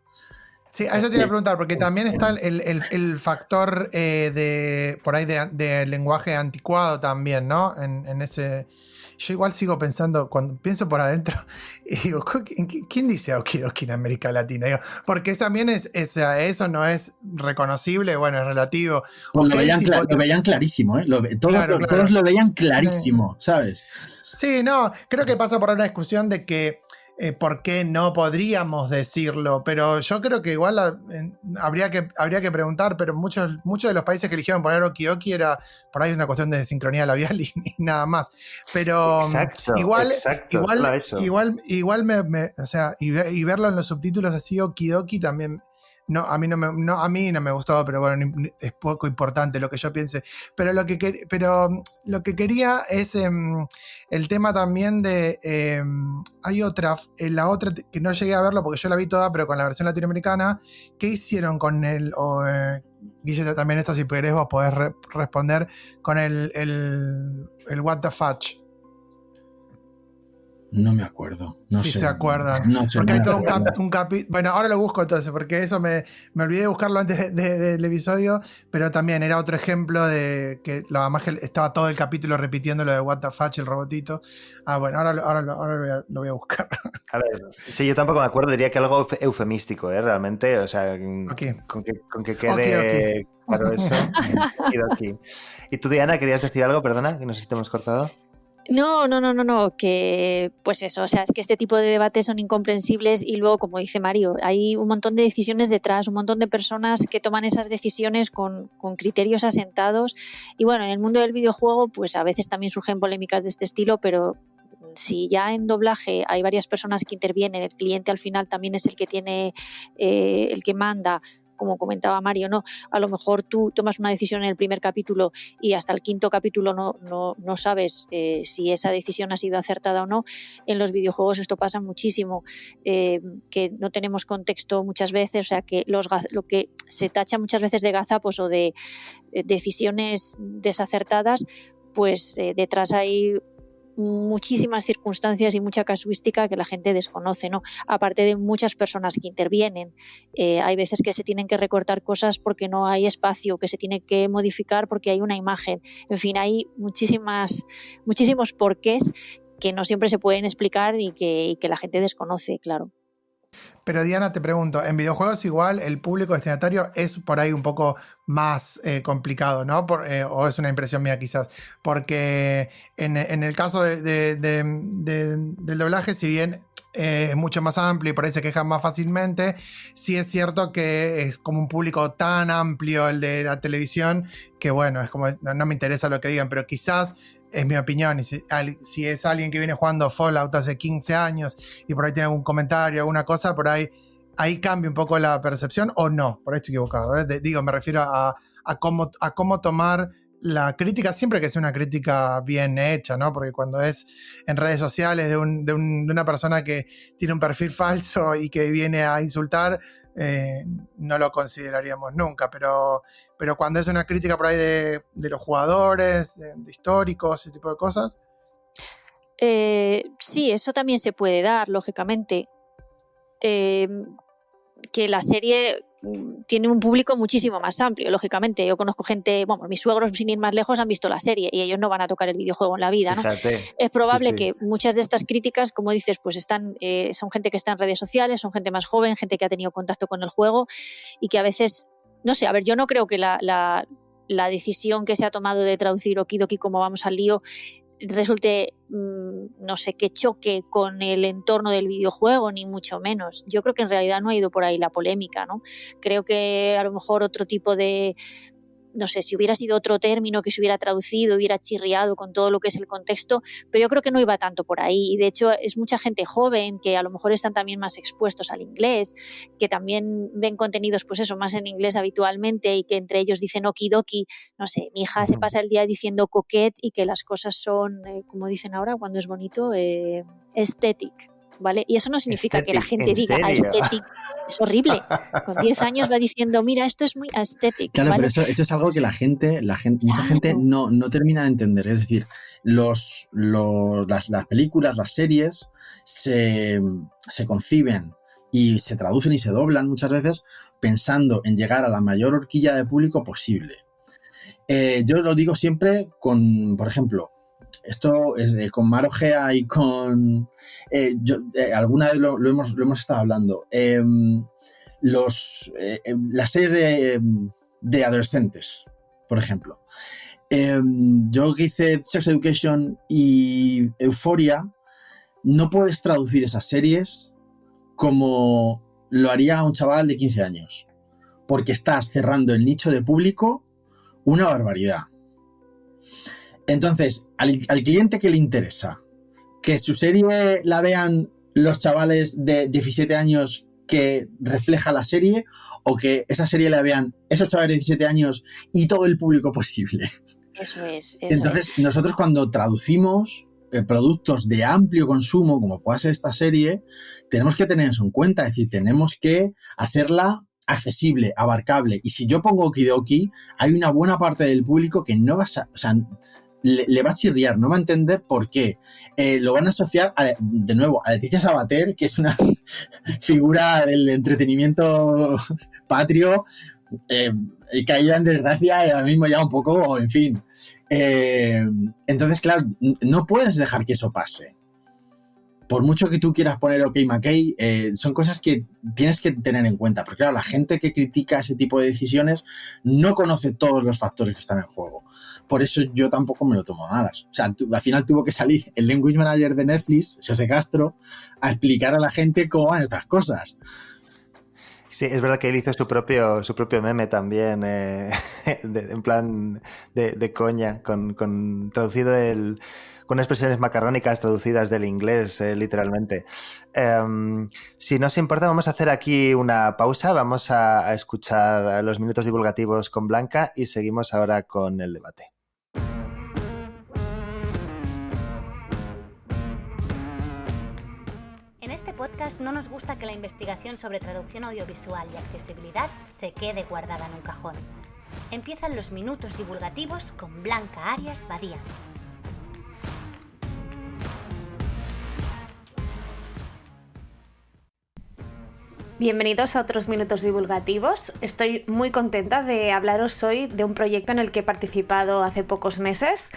S2: Sí, a eso te iba a preguntar, porque también está el factor por ahí de lenguaje anticuado también, ¿no? En ese... Yo igual sigo pensando, cuando pienso por adentro, y digo, ¿quién dice okidoki en América Latina? Digo, porque también eso no es reconocible, bueno, es relativo.
S5: Pues lo veían clarísimo, ¿eh? Todos lo veían clarísimo, ¿sabes?
S2: Sí, no, creo que pasa por una discusión de que por qué no podríamos decirlo, pero yo creo que igual habría que preguntar, pero muchos de los países que eligieron poner okidoki era por ahí una cuestión de sincronía labial y nada más. Pero igual o sea, y verlo en los subtítulos así okidoki también. No, a mí no me gustó, pero bueno, es poco importante lo que yo piense. Pero lo que quería es el tema también de... hay la otra que no llegué a verlo porque yo la vi toda, pero con la versión latinoamericana. ¿Qué hicieron con el... Guille, también esto si querés vos podés responder con el What the Fudge?
S5: No me acuerdo. No sé.
S2: Se acuerdan.
S5: No sé,
S2: porque
S5: no
S2: hay todo un capítulo. Bueno, ahora lo busco entonces, porque eso me olvidé de buscarlo antes del episodio, pero también era otro ejemplo de que además que estaba todo el capítulo repitiendo lo de What the Fudge, el robotito. Bueno, ahora lo voy a buscar.
S3: A ver, sí, yo tampoco me acuerdo, diría que algo eufemístico, realmente, o sea, con que quede claro eso. ¿Y tú, Diana, querías decir algo? Perdona, que nos hemos cortado.
S6: No, que pues eso, o sea, es que este tipo de debates son incomprensibles y luego, como dice Mario, hay un montón de decisiones detrás, un montón de personas que toman esas decisiones con criterios asentados y bueno, en el mundo del videojuego pues a veces también surgen polémicas de este estilo, pero si ya en doblaje hay varias personas que intervienen, el cliente al final también es el que tiene, el que manda, como comentaba Mario, ¿no? A lo mejor tú tomas una decisión en el primer capítulo y hasta el 5º capítulo no sabes si esa decisión ha sido acertada o no. En los videojuegos esto pasa muchísimo, que no tenemos contexto muchas veces, o sea que lo que se tacha muchas veces de gazapos o de decisiones desacertadas, pues detrás hay muchísimas circunstancias y mucha casuística que la gente desconoce, ¿no? Aparte de muchas personas que intervienen. Hay veces que se tienen que recortar cosas porque no hay espacio, que se tiene que modificar porque hay una imagen. En fin, hay muchísimos porqués que no siempre se pueden explicar y que la gente desconoce, claro.
S2: Pero Diana, te pregunto, en videojuegos igual el público destinatario es por ahí un poco más complicado, ¿no? O es una impresión mía quizás, porque en el caso del doblaje, si bien es mucho más amplio y por ahí se quejan más fácilmente, sí es cierto que es como un público tan amplio el de la televisión que bueno, es como no me interesa lo que digan, pero quizás es mi opinión, y si es alguien que viene jugando Fallout hace 15 años y por ahí tiene algún comentario, alguna cosa, por ahí cambia un poco la percepción o no, por ahí estoy equivocado, me refiero a cómo tomar la crítica, siempre que sea una crítica bien hecha, ¿no? Porque cuando es en redes sociales de una persona que tiene un perfil falso y que viene a insultar, no lo consideraríamos nunca, pero cuando es una crítica por ahí de los jugadores, de históricos, ese tipo de cosas.
S6: Sí, eso también se puede dar, lógicamente. Que la serie tiene un público muchísimo más amplio, lógicamente. Yo conozco gente, bueno, mis suegros sin ir más lejos han visto la serie y ellos no van a tocar el videojuego en la vida, ¿no?
S3: Fíjate,
S6: es probable
S3: sí.
S6: que muchas de estas críticas, como dices, pues son gente que está en redes sociales, son gente más joven, gente que ha tenido contacto con el juego y que a veces, no sé, a ver, yo no creo que la decisión que se ha tomado de traducir Okidoki como vamos al lío resulte, no sé, que choque con el entorno del videojuego, ni mucho menos. Yo creo que en realidad no ha ido por ahí la polémica, ¿no? Creo que a lo mejor otro tipo de no sé, si hubiera sido otro término que se hubiera traducido, hubiera chirriado con todo lo que es el contexto, pero yo creo que no iba tanto por ahí. Y de hecho es mucha gente joven que a lo mejor están también más expuestos al inglés, que también ven contenidos pues eso, más en inglés habitualmente y que entre ellos dicen okidoki. No sé, mi hija se pasa el día diciendo coquette y que las cosas son, como dicen ahora cuando es bonito, aesthetic. ¿Vale? Y eso no significa que la gente diga aesthetic, es horrible. Con 10 años va diciendo, mira, esto es muy aesthetic.
S5: Claro,
S6: ¿vale?
S5: pero eso es algo que mucha gente no termina de entender. Es decir, las películas, las series se conciben y se traducen y se doblan muchas veces pensando en llegar a la mayor horquilla de público posible. Yo lo digo siempre por ejemplo, esto es con Maro Gea y con... alguna vez lo hemos estado hablando. Las series de adolescentes, por ejemplo. Yo que hice Sex Education y Euphoria, no puedes traducir esas series como lo haría un chaval de 15 años, porque estás cerrando el nicho de público una barbaridad. Entonces, al cliente que le interesa que su serie la vean los chavales de 17 años que refleja la serie, o que esa serie la vean esos chavales de 17 años y todo el público posible.
S6: Eso es.
S5: Entonces, nosotros cuando traducimos productos de amplio consumo, como pueda ser esta serie, tenemos que tener eso en cuenta, es decir, tenemos que hacerla accesible, abarcable. Y si yo pongo okidoki, hay una buena parte del público que no va a... O sea, le va a chirriar, no va a entender por qué. Lo van a asociar, de nuevo, a Leticia Sabater, que es una figura del entretenimiento patrio, caída en desgracia, ahora mismo ya un poco, en fin. Entonces, claro, no puedes dejar que eso pase. Por mucho que tú quieras poner OK McKay, son cosas que tienes que tener en cuenta. Porque claro, la gente que critica ese tipo de decisiones no conoce todos los factores que están en juego. Por eso yo tampoco me lo tomo a malas. O sea, al final tuvo que salir el language manager de Netflix, José Castro, a explicar a la gente cómo van estas cosas.
S3: Sí, es verdad que él hizo su propio meme también, en plan de coña, con traducido con expresiones macarrónicas traducidas del inglés, literalmente. Si no os importa, vamos a hacer aquí una pausa, vamos a escuchar los minutos divulgativos con Blanca y seguimos ahora con el debate.
S1: En este podcast no nos gusta que la investigación sobre traducción audiovisual y accesibilidad se quede guardada en un cajón. Empiezan los minutos divulgativos con Blanca Arias Badía.
S4: Bienvenidos a otros minutos divulgativos. Estoy muy contenta de hablaros hoy de un proyecto en el que he participado hace pocos meses,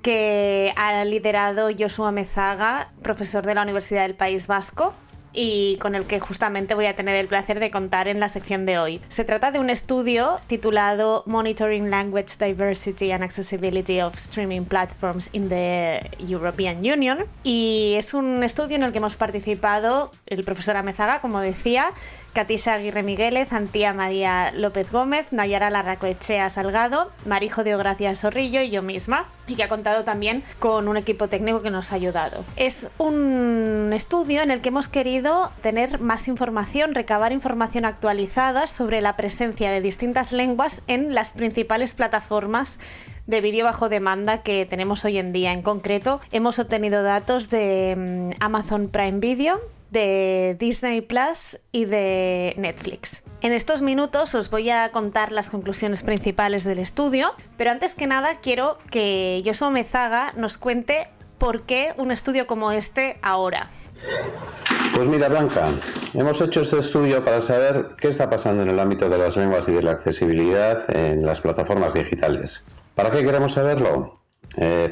S4: que ha liderado Josu Amezaga, profesor de la Universidad del País Vasco, y con el que justamente voy a tener el placer de contar en la sección de hoy. Se trata de un estudio titulado Monitoring Language Diversity and Accessibility of Streaming Platforms in the European Union, y es un estudio en el que hemos participado el profesor Amezaga, como decía, Katisa Aguirre Miguélez, Antía María López Gómez, Nayara Larracoechea Salgado, Marijo de Ogracia Sorrillo y yo misma, y que ha contado también con un equipo técnico que nos ha ayudado. Es un estudio en el que hemos querido tener más información, recabar información actualizada sobre la presencia de distintas lenguas en las principales plataformas de vídeo bajo demanda que tenemos hoy en día. En concreto, hemos obtenido datos de Amazon Prime Video, de Disney Plus y de Netflix. En estos minutos os voy a contar las conclusiones principales del estudio, pero antes que nada quiero que Josu Amezaga nos cuente por qué un estudio como este ahora.
S7: Pues mira, Blanca, hemos hecho este estudio para saber qué está pasando en el ámbito de las lenguas y de la accesibilidad en las plataformas digitales. ¿Para qué queremos saberlo?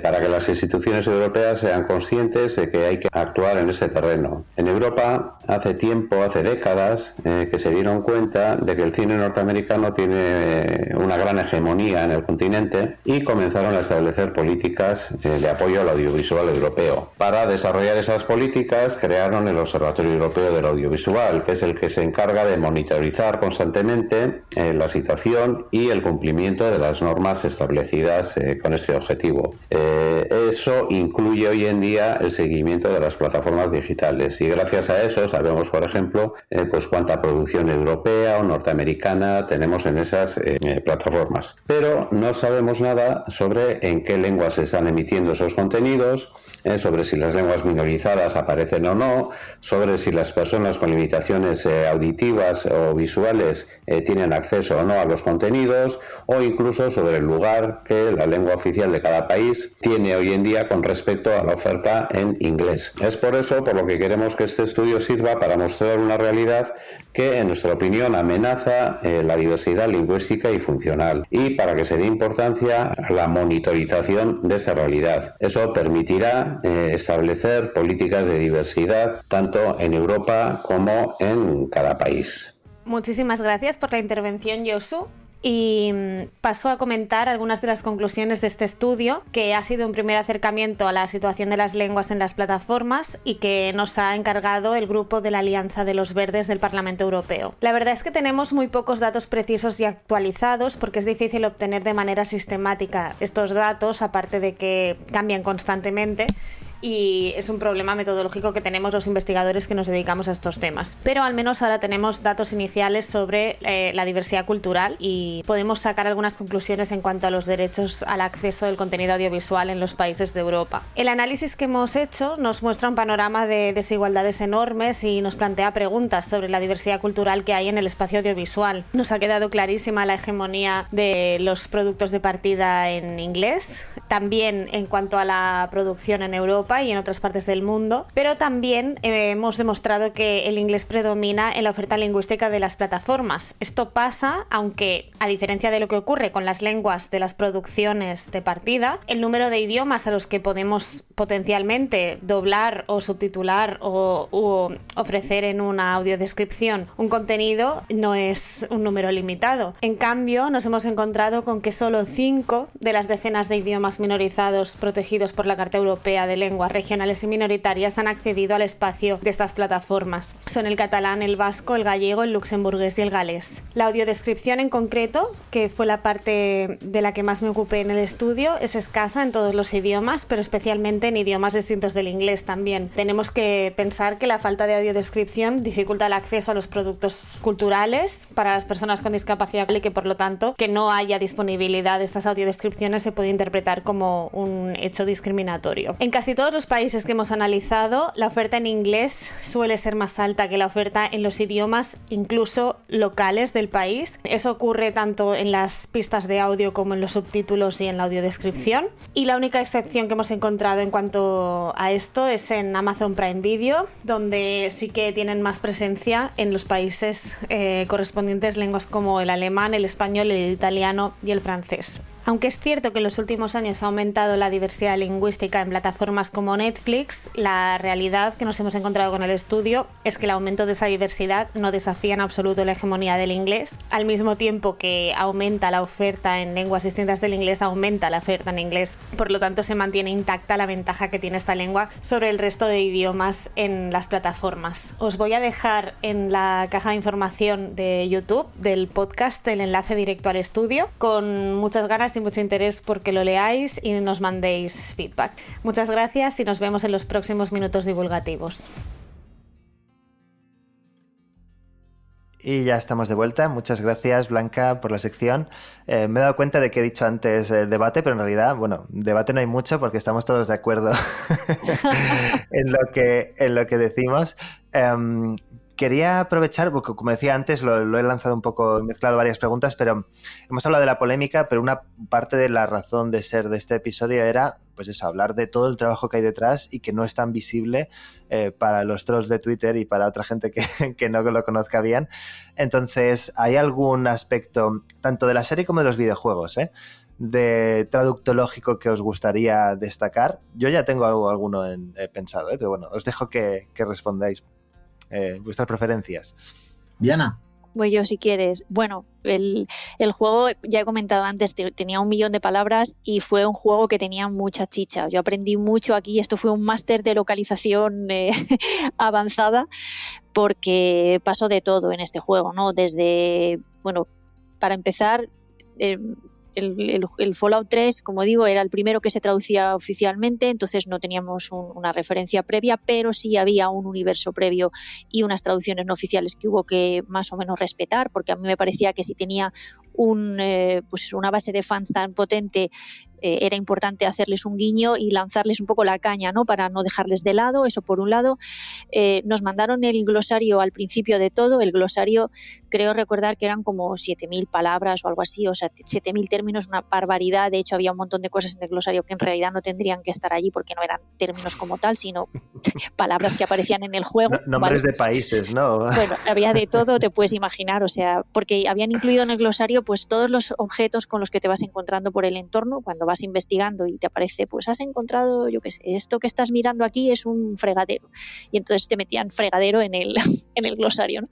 S7: Para que las instituciones europeas sean conscientes de que hay que actuar en este terreno. En Europa, hace décadas, que se dieron cuenta de que el cine norteamericano tiene una gran hegemonía en el continente y comenzaron a establecer políticas de apoyo al audiovisual europeo. Para desarrollar esas políticas crearon el Observatorio Europeo del Audiovisual, que es el que se encarga de monitorizar constantemente la situación y el cumplimiento de las normas establecidas con este objetivo. Eso incluye hoy en día el seguimiento de las plataformas digitales y gracias a eso sabemos, por ejemplo, pues cuánta producción europea o norteamericana tenemos en esas plataformas. Pero no sabemos nada sobre en qué lenguas se están emitiendo esos contenidos, sobre si las lenguas minorizadas aparecen o no, sobre si las personas con limitaciones auditivas o visuales tienen acceso o no a los contenidos, o incluso sobre el lugar que la lengua oficial de cada país tiene hoy en día con respecto a la oferta en inglés. Es por eso por lo que queremos que este estudio sirva para mostrar una realidad que, en nuestra opinión, amenaza la diversidad lingüística y funcional, y para que se dé importancia a la monitorización de esa realidad. Eso permitirá establecer políticas de diversidad tanto en Europa como en cada país.
S4: Muchísimas gracias por la intervención, Josu. Y paso a comentar algunas de las conclusiones de este estudio, que ha sido un primer acercamiento a la situación de las lenguas en las plataformas y que nos ha encargado el grupo de la Alianza de los Verdes del Parlamento Europeo. La verdad es que tenemos muy pocos datos precisos y actualizados porque es difícil obtener de manera sistemática estos datos, aparte de que cambian constantemente. Y es un problema metodológico que tenemos los investigadores que nos dedicamos a estos temas. Pero al menos ahora tenemos datos iniciales sobre la diversidad cultural y podemos sacar algunas conclusiones en cuanto a los derechos al acceso del contenido audiovisual en los países de Europa. El análisis que hemos hecho nos muestra un panorama de desigualdades enormes y nos plantea preguntas sobre la diversidad cultural que hay en el espacio audiovisual. Nos ha quedado clarísima la hegemonía de los productos de partida en inglés, también en cuanto a la producción en Europa y en otras partes del mundo, pero también hemos demostrado que el inglés predomina en la oferta lingüística de las plataformas. Esto pasa, aunque a diferencia de lo que ocurre con las lenguas de las producciones de partida, el número de idiomas a los que podemos potencialmente doblar o subtitular o ofrecer en una audiodescripción un contenido no es un número limitado. En cambio, nos hemos encontrado con que solo 5 de las decenas de idiomas minorizados protegidos por la Carta Europea de Lenguas regionales y minoritarias han accedido al espacio de estas plataformas. Son el catalán, el vasco, el gallego, el luxemburgués y el galés. La audiodescripción en concreto, que fue la parte de la que más me ocupé en el estudio, es escasa en todos los idiomas, pero especialmente en idiomas distintos del inglés también. Tenemos que pensar que la falta de audiodescripción dificulta el acceso a los productos culturales para las personas con discapacidad y que por lo tanto que no haya disponibilidad de estas audiodescripciones se puede interpretar como un hecho discriminatorio. En casi todos los países que hemos analizado, la oferta en inglés suele ser más alta que la oferta en los idiomas incluso locales del país. Eso ocurre tanto en las pistas de audio como en los subtítulos y en la audiodescripción. Y la única excepción que hemos encontrado en cuanto a esto es en Amazon Prime Video, donde sí que tienen más presencia en los países correspondientes lenguas como el alemán, el español, el italiano y el francés. Aunque es cierto que en los últimos años ha aumentado la diversidad lingüística en plataformas como Netflix, la realidad que nos hemos encontrado con el estudio es que el aumento de esa diversidad no desafía en absoluto la hegemonía del inglés. Al mismo tiempo que aumenta la oferta en lenguas distintas del inglés, aumenta la oferta en inglés. Por lo tanto, se mantiene intacta la ventaja que tiene esta lengua sobre el resto de idiomas en las plataformas. Os voy a dejar en la caja de información de YouTube del podcast el enlace directo al estudio, con muchas ganas y mucho interés porque lo leáis y nos mandéis feedback. Muchas gracias y nos vemos en los próximos minutos divulgativos.
S3: Y ya estamos de vuelta. Muchas gracias, Blanca, por la sección. Me he dado cuenta de que he dicho antes debate, pero en realidad, bueno, debate no hay mucho porque estamos todos de acuerdo en lo que decimos. Quería aprovechar, porque como decía antes, lo he lanzado un poco, he mezclado varias preguntas, pero hemos hablado de la polémica, pero una parte de la razón de ser de este episodio era, pues eso, hablar de todo el trabajo que hay detrás y que no es tan visible para los trolls de Twitter y para otra gente que no lo conozca bien. Entonces, ¿hay algún aspecto, tanto de la serie como de los videojuegos, de traductológico que os gustaría destacar? Yo ya tengo alguno pensado, pero bueno, os dejo que respondáis vuestras preferencias.
S5: Diana.
S6: Voy yo si quieres. Bueno, el juego, ya he comentado antes, tenía 1 millón de palabras y fue un juego que tenía mucha chicha. Yo aprendí mucho aquí, esto fue un máster de localización avanzada, porque pasó de todo en este juego, ¿no? Desde, bueno, para empezar, el Fallout 3, como digo, era el primero que se traducía oficialmente, entonces no teníamos una referencia previa, pero sí había un universo previo y unas traducciones no oficiales que hubo que más o menos respetar, porque a mí me parecía que si tenía pues una base de fans tan potente, era importante hacerles un guiño y lanzarles un poco la caña, ¿no? Para no dejarles de lado, eso por un lado. Nos mandaron el glosario al principio de todo. El glosario, creo recordar que eran como 7.000 palabras o algo así, o sea, 7.000 términos, una barbaridad. De hecho, había un montón de cosas en el glosario que en realidad no tendrían que estar allí porque no eran términos como tal, sino palabras que aparecían en el juego.
S3: Nombres
S6: ¿vale?
S3: De países, ¿no?
S6: Bueno, había de todo, te puedes imaginar, o sea, porque habían incluido en el glosario pues todos los objetos con los que te vas encontrando por el entorno cuando vas investigando y te aparece, pues has encontrado, yo qué sé, esto que estás mirando aquí es un fregadero, y entonces te metían fregadero en el glosario, ¿no?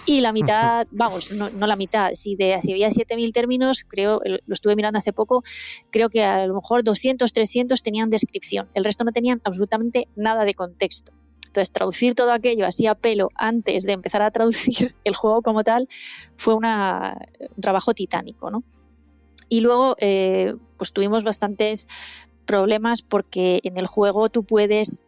S6: Y la mitad, vamos, no la mitad, si había 7.000 términos, creo, lo estuve mirando hace poco, creo que a lo mejor 200, 300 tenían descripción, el resto no tenían absolutamente nada de contexto. Entonces, traducir todo aquello así a pelo antes de empezar a traducir el juego como tal fue un trabajo titánico, ¿no? Y luego, pues tuvimos bastantes problemas porque en el juego tú puedes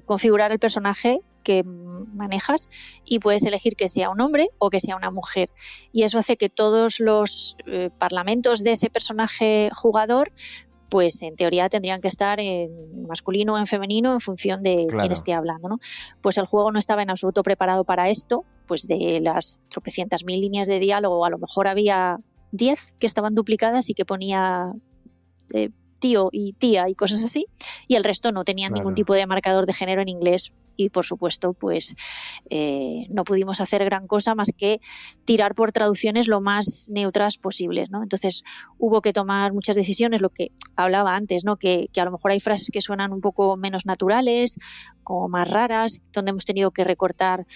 S6: configurar el personaje que manejas y puedes elegir que sea un hombre o que sea una mujer. Y eso hace que todos los parlamentos de ese personaje jugador, pues en teoría tendrían que estar en masculino o en femenino en función de quién esté hablando, ¿no? Pues el juego no estaba en absoluto preparado para esto, pues de las tropecientas mil líneas de diálogo a lo mejor había 10 que estaban duplicadas y que ponía tío y tía y cosas así, y el resto no tenían ningún tipo de marcador de género en inglés. Y por supuesto pues no pudimos hacer gran cosa más que tirar por traducciones lo más neutras posibles, ¿no? Entonces hubo que tomar muchas decisiones, lo que hablaba antes, ¿no? Que a lo mejor hay frases que suenan un poco menos naturales, como más raras, donde hemos tenido que recortar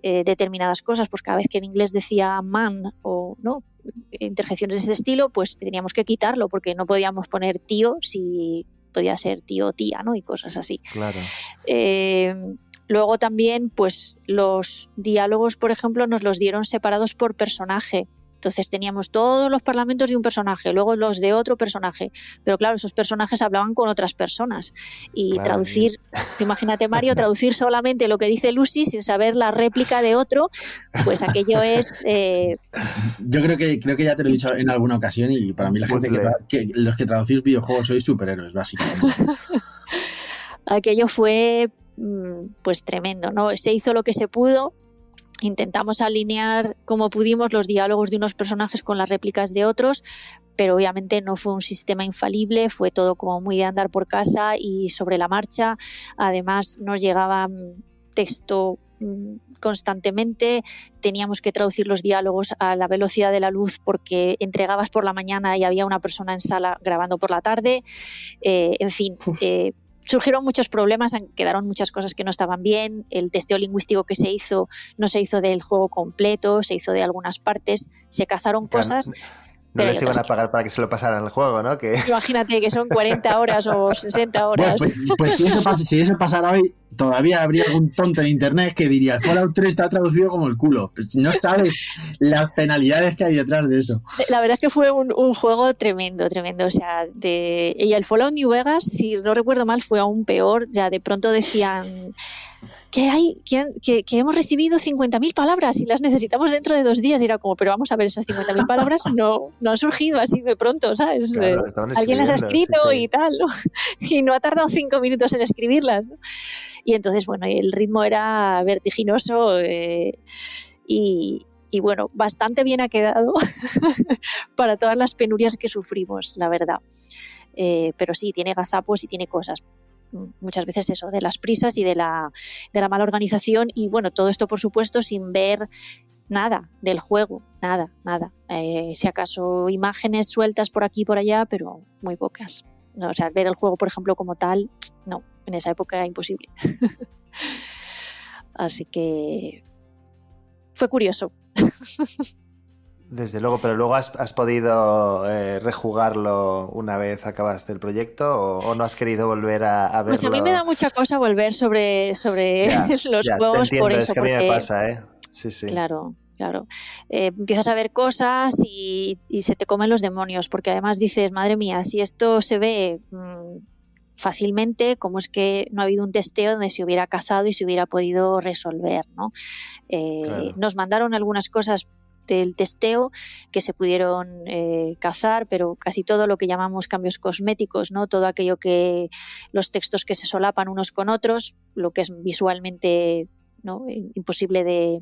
S6: determinadas cosas, pues cada vez que en inglés decía man o no, interjecciones de ese estilo, pues teníamos que quitarlo porque no podíamos poner tío si podía ser tío o tía, ¿no? Y cosas así.
S3: Claro.
S6: Luego también, pues los diálogos, por ejemplo, nos los dieron separados por personaje. Entonces teníamos todos los parlamentos de un personaje, luego los de otro personaje. Pero claro, esos personajes hablaban con otras personas. Y traducir, imagínate Mario, traducir solamente lo que dice Lucy sin saber la réplica de otro, pues aquello es...
S5: Yo creo que ya te lo he dicho en alguna ocasión y para mí la gente que los que traducís videojuegos sois superhéroes, básicamente.
S6: Aquello fue pues tremendo, ¿no? Se hizo lo que se pudo. Intentamos alinear como pudimos los diálogos de unos personajes con las réplicas de otros, pero obviamente no fue un sistema infalible, fue todo como muy de andar por casa y sobre la marcha. Además nos llegaba texto constantemente, teníamos que traducir los diálogos a la velocidad de la luz porque entregabas por la mañana y había una persona en sala grabando por la tarde, en fin... surgieron muchos problemas, quedaron muchas cosas que no estaban bien, el testeo lingüístico que se hizo no se hizo del juego completo, se hizo de algunas partes, se cazaron cosas...
S3: No les iban a pagar para que se lo pasaran al juego, ¿no?
S6: Imagínate que son 40 horas o 60 horas.
S5: Bueno, pues si eso pasara hoy, todavía habría algún tonto en internet que diría: Fallout 3 está traducido como el culo. Pues no sabes las penalidades que hay detrás de eso.
S6: La verdad es que fue un juego tremendo, tremendo. O sea, y el Fallout New Vegas, si no recuerdo mal, fue aún peor. Ya de pronto decían que hemos recibido 50.000 palabras y las necesitamos dentro de 2 días. Y era como, pero vamos a ver, esas 50.000 palabras no han surgido así de pronto, ¿sabes?
S3: Claro,
S6: alguien las ha escrito y tal, ¿no? Y no ha tardado 5 minutos en escribirlas, ¿no? Y entonces, bueno, el ritmo era vertiginoso y bueno, bastante bien ha quedado para todas las penurias que sufrimos, la verdad. Pero sí, tiene gazapos y tiene cosas. Muchas veces eso, de las prisas y de la mala organización y bueno, todo esto por supuesto sin ver nada del juego, nada. Si acaso imágenes sueltas por aquí y por allá, pero muy pocas. No, o sea, ver el juego, por ejemplo, como tal, no, en esa época era imposible. Así que fue curioso.
S3: Desde luego, pero luego has podido rejugarlo una vez acabaste el proyecto o no has querido volver a verlo.
S6: Pues a mí me da mucha cosa volver sobre
S3: Ya,
S6: los
S3: ya,
S6: juegos
S3: te entiendo,
S6: por eso.
S3: es que a mí
S6: porque,
S3: me pasa, ¿eh? Sí.
S6: Claro. Empiezas a ver cosas y se te comen los demonios, porque además dices, madre mía, si esto se ve fácilmente, ¿cómo es que no ha habido un testeo donde se hubiera cazado y se hubiera podido resolver, ¿no?
S3: Claro.
S6: Nos mandaron algunas cosas del testeo que se pudieron cazar, pero casi todo lo que llamamos cambios cosméticos, ¿no? Todo aquello que los textos que se solapan unos con otros, lo que es visualmente, ¿no?, imposible de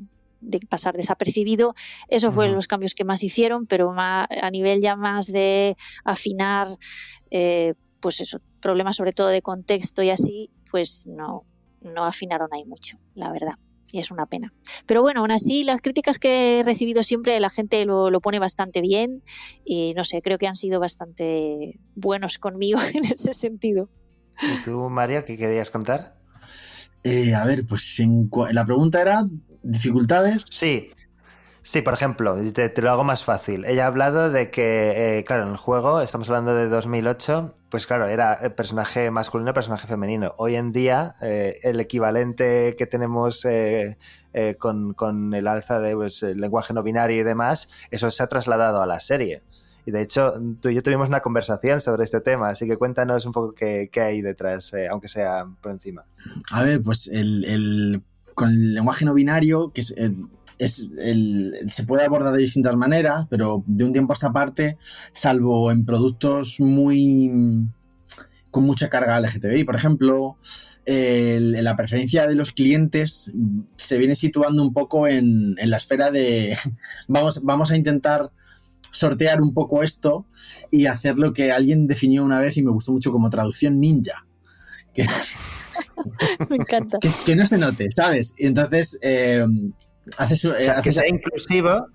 S6: pasar desapercibido, eso fue los cambios que más hicieron, pero a nivel ya más de afinar, pues eso, problemas sobre todo de contexto y así, pues no afinaron ahí mucho, la verdad. Y es una pena. Pero bueno, aún así, las críticas que he recibido siempre, la gente lo pone bastante bien y no sé, creo que han sido bastante buenos conmigo en ese sentido.
S3: ¿Y tú, Mario, qué querías contar?
S5: A ver, pues la pregunta era ¿dificultades?
S3: Sí, por ejemplo, te lo hago más fácil. Ella ha hablado de que, claro, en el juego, estamos hablando de 2008, pues claro, era personaje masculino, personaje femenino. Hoy en día, el equivalente que tenemos con el alza de pues, el lenguaje no binario y demás, eso se ha trasladado a la serie. Y de hecho, tú y yo tuvimos una conversación sobre este tema, así que cuéntanos un poco qué hay detrás, aunque sea por encima.
S5: A ver, pues con el lenguaje no binario, que se puede abordar de distintas maneras, pero de un tiempo a esta parte, salvo en productos con mucha carga LGTBI, por ejemplo, la preferencia de los clientes se viene situando un poco en la esfera de vamos a intentar sortear un poco esto y hacer lo que alguien definió una vez y me gustó mucho como traducción ninja.
S6: Me encanta.
S5: Que no se note, ¿sabes? Y entonces
S3: que sea inclusiva,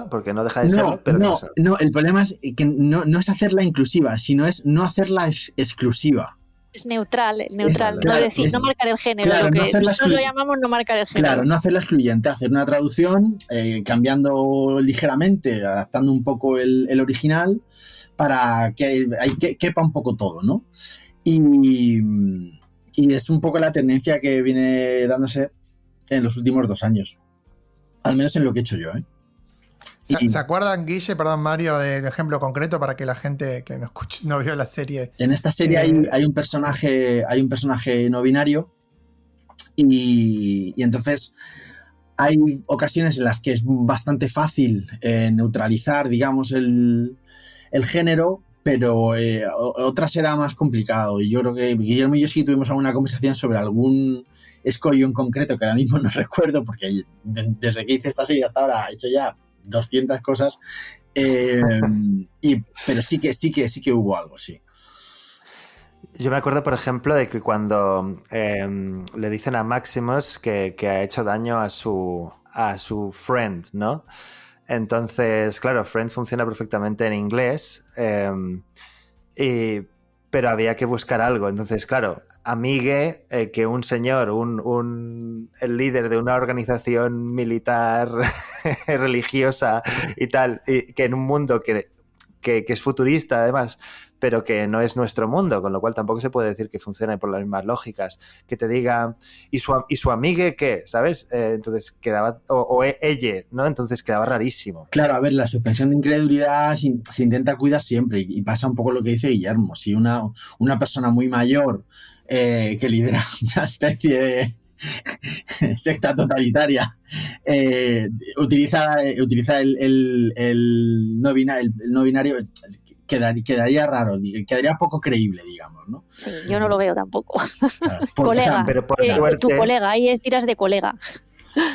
S3: porque no deja de serlo, pero
S5: no, el problema es que no es hacerla inclusiva, sino es no hacerla exclusiva.
S6: Es neutral, no marcar el género,
S5: claro,
S6: lo que nosotros lo llamamos no marcar el género.
S5: Claro, no hacerla excluyente, hacer una traducción cambiando ligeramente, adaptando un poco el original para que quepa un poco todo, ¿no? Y es un poco la tendencia que viene dándose en los últimos 2 años. Al menos en lo que he hecho yo, ¿eh?
S2: ¿Se acuerdan, Guille, perdón, Mario, del ejemplo concreto para que la gente que no vio la serie?
S5: En esta serie hay un personaje no binario y entonces hay ocasiones en las que es bastante fácil neutralizar, digamos, el género, pero otras era más complicado. Y yo creo que Guillermo y yo sí tuvimos alguna conversación sobre algún escollo en concreto que ahora mismo no recuerdo, porque desde que hice esta serie hasta ahora he hecho ya 200 cosas, pero sí que hubo algo, sí.
S3: Yo me acuerdo, por ejemplo, de que cuando le dicen a Maximus que ha hecho daño a su friend, ¿no? Entonces, claro, friend funciona perfectamente en inglés, pero había que buscar algo. Entonces, claro, amigue, que un señor, el líder de una organización militar religiosa y tal, y que en un mundo que es futurista además, pero que no es nuestro mundo, con lo cual tampoco se puede decir que funcione por las mismas lógicas, que te diga, ¿y su amigue qué? ¿Sabes? Entonces quedaba, o ella, ¿no? Entonces quedaba rarísimo.
S5: Claro, a ver, la suspensión de incredulidad se intenta cuidar siempre y pasa un poco lo que dice Guillermo. Si una persona muy mayor que lidera una especie de secta totalitaria utiliza el no binario, quedaría raro, quedaría poco creíble, digamos, ¿no?
S6: Sí, yo no lo veo tampoco.
S5: Claro,
S6: colega,
S3: o sea, pero por suerte,
S6: tu colega, ahí tiras de colega.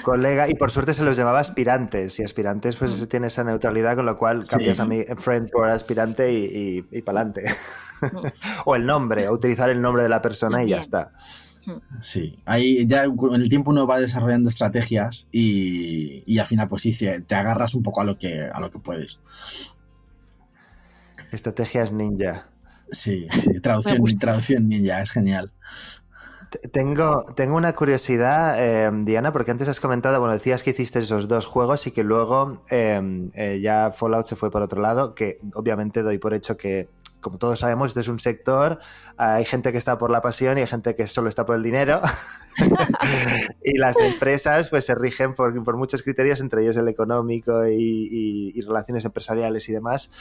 S3: Colega, y por suerte se los llamaba aspirantes, y aspirantes pues tiene esa neutralidad, con lo cual cambias a mi friend por aspirante y pa'lante. O el nombre, o utilizar el nombre de la persona. También. Y ya está.
S5: Sí, ahí ya con el tiempo uno va desarrollando estrategias y al final pues sí, te agarras un poco a lo que puedes.
S3: Estrategias ninja.
S5: Sí, traducción ninja, es genial.
S3: Tengo una curiosidad, Diana, porque antes has comentado, bueno, decías que hiciste esos 2 juegos y que luego ya Fallout se fue por otro lado, que obviamente doy por hecho que, como todos sabemos, esto es un sector, hay gente que está por la pasión y hay gente que solo está por el dinero. Y las empresas pues se rigen por muchos criterios, entre ellos el económico y relaciones empresariales y demás.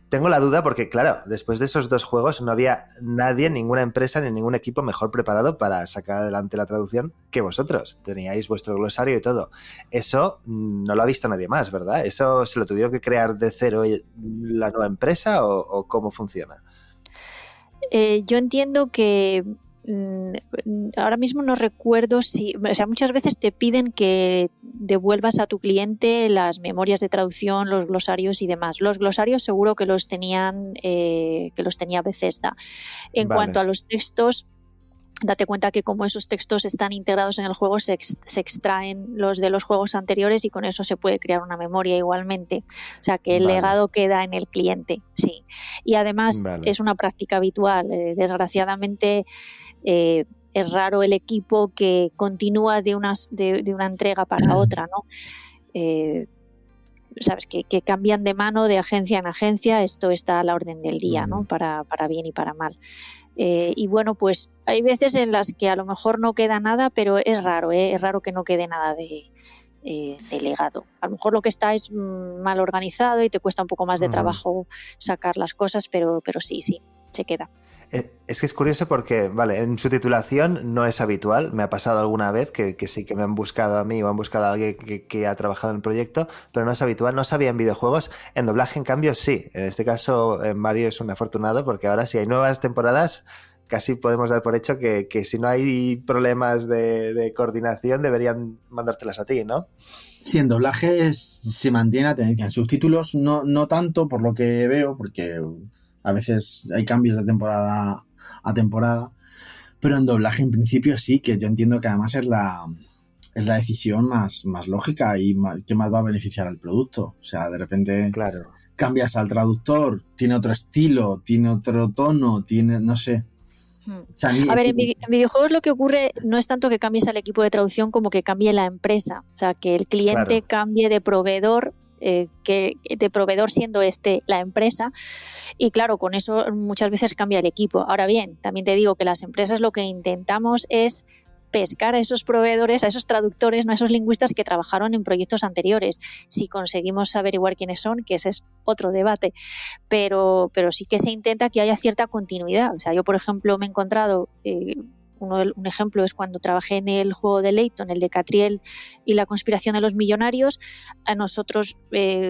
S3: Tengo la duda porque, claro, después de esos 2 juegos no había nadie, ninguna empresa ni ningún equipo mejor preparado para sacar adelante la traducción que vosotros. Teníais vuestro glosario y todo. Eso no lo ha visto nadie más, ¿verdad? ¿Eso se lo tuvieron que crear de cero la nueva empresa o cómo funciona?
S6: Yo entiendo que ahora mismo no recuerdo si, o sea, muchas veces te piden que devuelvas a tu cliente las memorias de traducción, los glosarios y demás. Los glosarios seguro que los tenía Bethesda. En cuanto a los textos, date cuenta que como esos textos están integrados en el juego, se extraen los de los juegos anteriores y con eso se puede crear una memoria igualmente. O sea que el legado queda en el cliente, sí. Y además es una práctica habitual. Desgraciadamente es raro el equipo que continúa de una entrega para otra, ¿no? Sabes que cambian de mano de agencia en agencia. Esto está a la orden del día, ¿no? Para bien y para mal. Y bueno, pues hay veces en las que a lo mejor no queda nada, pero es raro que no quede nada de legado. A lo mejor lo que está es mal organizado y te cuesta un poco más de trabajo sacar las cosas, pero sí, se queda.
S3: Es que es curioso porque, vale, en su titulación no es habitual. Me ha pasado alguna vez que sí que me han buscado a mí o han buscado a alguien que ha trabajado en el proyecto, pero no es habitual. No sabía en videojuegos. En doblaje, en cambio, sí. En este caso, Mario es un afortunado porque ahora si hay nuevas temporadas, casi podemos dar por hecho que si no hay problemas de coordinación, deberían mandártelas a ti, ¿no?
S5: Sí, en doblaje se mantiene la tendencia. En subtítulos no tanto, por lo que veo, porque a veces hay cambios de temporada a temporada, pero en doblaje en principio sí, que yo entiendo que además es la decisión más lógica y que más va a beneficiar al producto. O sea, de repente cambias al traductor, tiene otro estilo, tiene otro tono, no sé.
S6: O sea, a ver, en videojuegos lo que ocurre no es tanto que cambies al equipo de traducción como que cambie la empresa, o sea, que el cliente cambie de proveedor, que de proveedor siendo la empresa, y claro, con eso muchas veces cambia el equipo. Ahora bien, también te digo que las empresas lo que intentamos es pescar a esos proveedores, a esos traductores, no a esos lingüistas que trabajaron en proyectos anteriores. Si conseguimos averiguar quiénes son, que ese es otro debate, pero sí que se intenta que haya cierta continuidad. O sea, yo, por ejemplo, me he encontrado... un ejemplo es cuando trabajé en el juego de Layton, el de Catriel y la conspiración de los millonarios. A nosotros,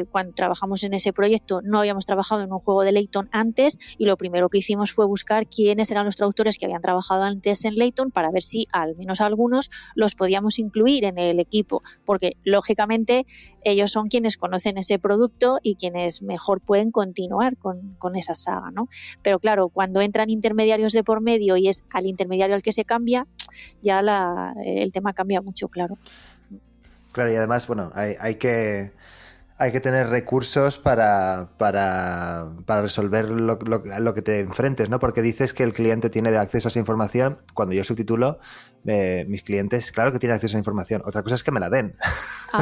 S6: cuando trabajamos en ese proyecto, no habíamos trabajado en un juego de Layton antes y lo primero que hicimos fue buscar quiénes eran los traductores que habían trabajado antes en Layton para ver si al menos algunos los podíamos incluir en el equipo, porque lógicamente ellos son quienes conocen ese producto y quienes mejor pueden continuar con esa saga, ¿no? Pero claro, cuando entran intermediarios de por medio y es al intermediario al que se cambia, ya el tema cambia mucho, claro.
S3: Claro, y además, bueno, hay que tener recursos para resolver lo que te enfrentes, ¿no? Porque dices que el cliente tiene acceso a esa información. Cuando yo subtitulo, mis clientes, claro que tienen acceso a esa información. Otra cosa es que me la den.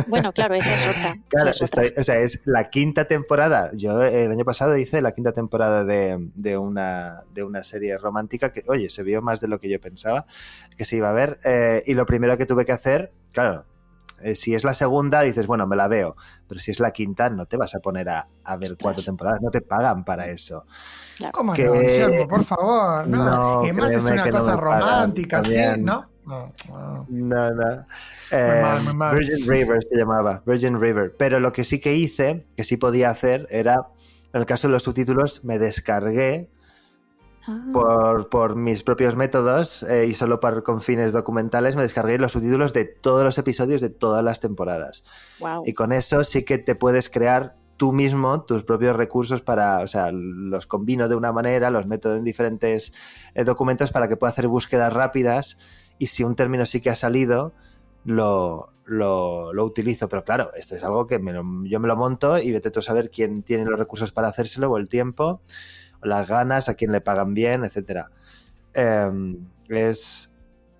S6: Bueno, claro, esa es otra.
S3: Claro, o sea, es la 5ª temporada. Yo el año pasado hice la 5ª temporada de una serie romántica que, oye, se vio más de lo que yo pensaba que se iba a ver. Y lo primero que tuve que hacer, claro, si es la 2ª, dices, bueno, me la veo. Pero si es la 5ª, no te vas a poner a ver 4 temporadas. No te pagan para eso.
S6: Claro.
S2: ¿Cómo no, Guillermo? Por favor. No. Y además es una cosa romántica, ¿sí? ¿No? No.
S3: Muy mal. Virgin River se llamaba. Virgin River. Pero lo que sí que hice, que sí podía hacer, era, en el caso de los subtítulos, me descargué por mis propios métodos y solo con fines documentales me descargué los subtítulos de todos los episodios de todas las temporadas.
S6: Wow.
S3: Y con eso sí que te puedes crear tú mismo tus propios recursos o sea, los combino de una manera, los meto en diferentes documentos para que pueda hacer búsquedas rápidas y si un término sí que ha salido, lo utilizo. Pero claro, esto es algo que yo me lo monto y vete tú a saber quién tiene los recursos para hacérselo o el tiempo, o las ganas, a quién le pagan bien, etcétera. es...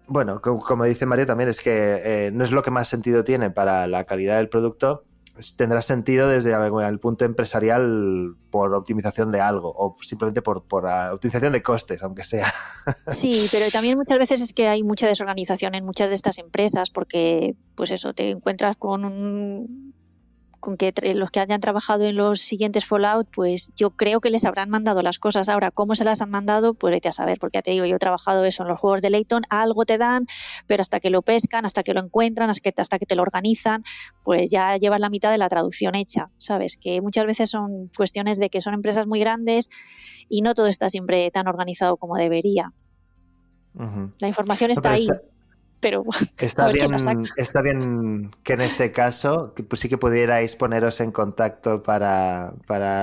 S3: Bueno, como dice Mario también, es que no es lo que más sentido tiene para la calidad del producto. Tendrá sentido desde el punto empresarial por optimización de algo o simplemente por optimización de costes, aunque sea.
S6: Sí, pero también muchas veces es que hay mucha desorganización en muchas de estas empresas porque, pues eso, te encuentras con que los que hayan trabajado en los siguientes Fallout, pues yo creo que les habrán mandado las cosas. Ahora, ¿cómo se las han mandado? Pues vete a saber, porque ya te digo, yo he trabajado eso en los juegos de Layton, algo te dan, pero hasta que lo pescan, hasta que lo encuentran, hasta que te lo organizan, pues ya llevas la mitad de la traducción hecha, ¿sabes? Que muchas veces son cuestiones de que son empresas muy grandes y no todo está siempre tan organizado como debería.
S3: Uh-huh.
S6: La información está ahí. Pero
S3: está bien que en este caso pues sí que pudierais poneros en contacto para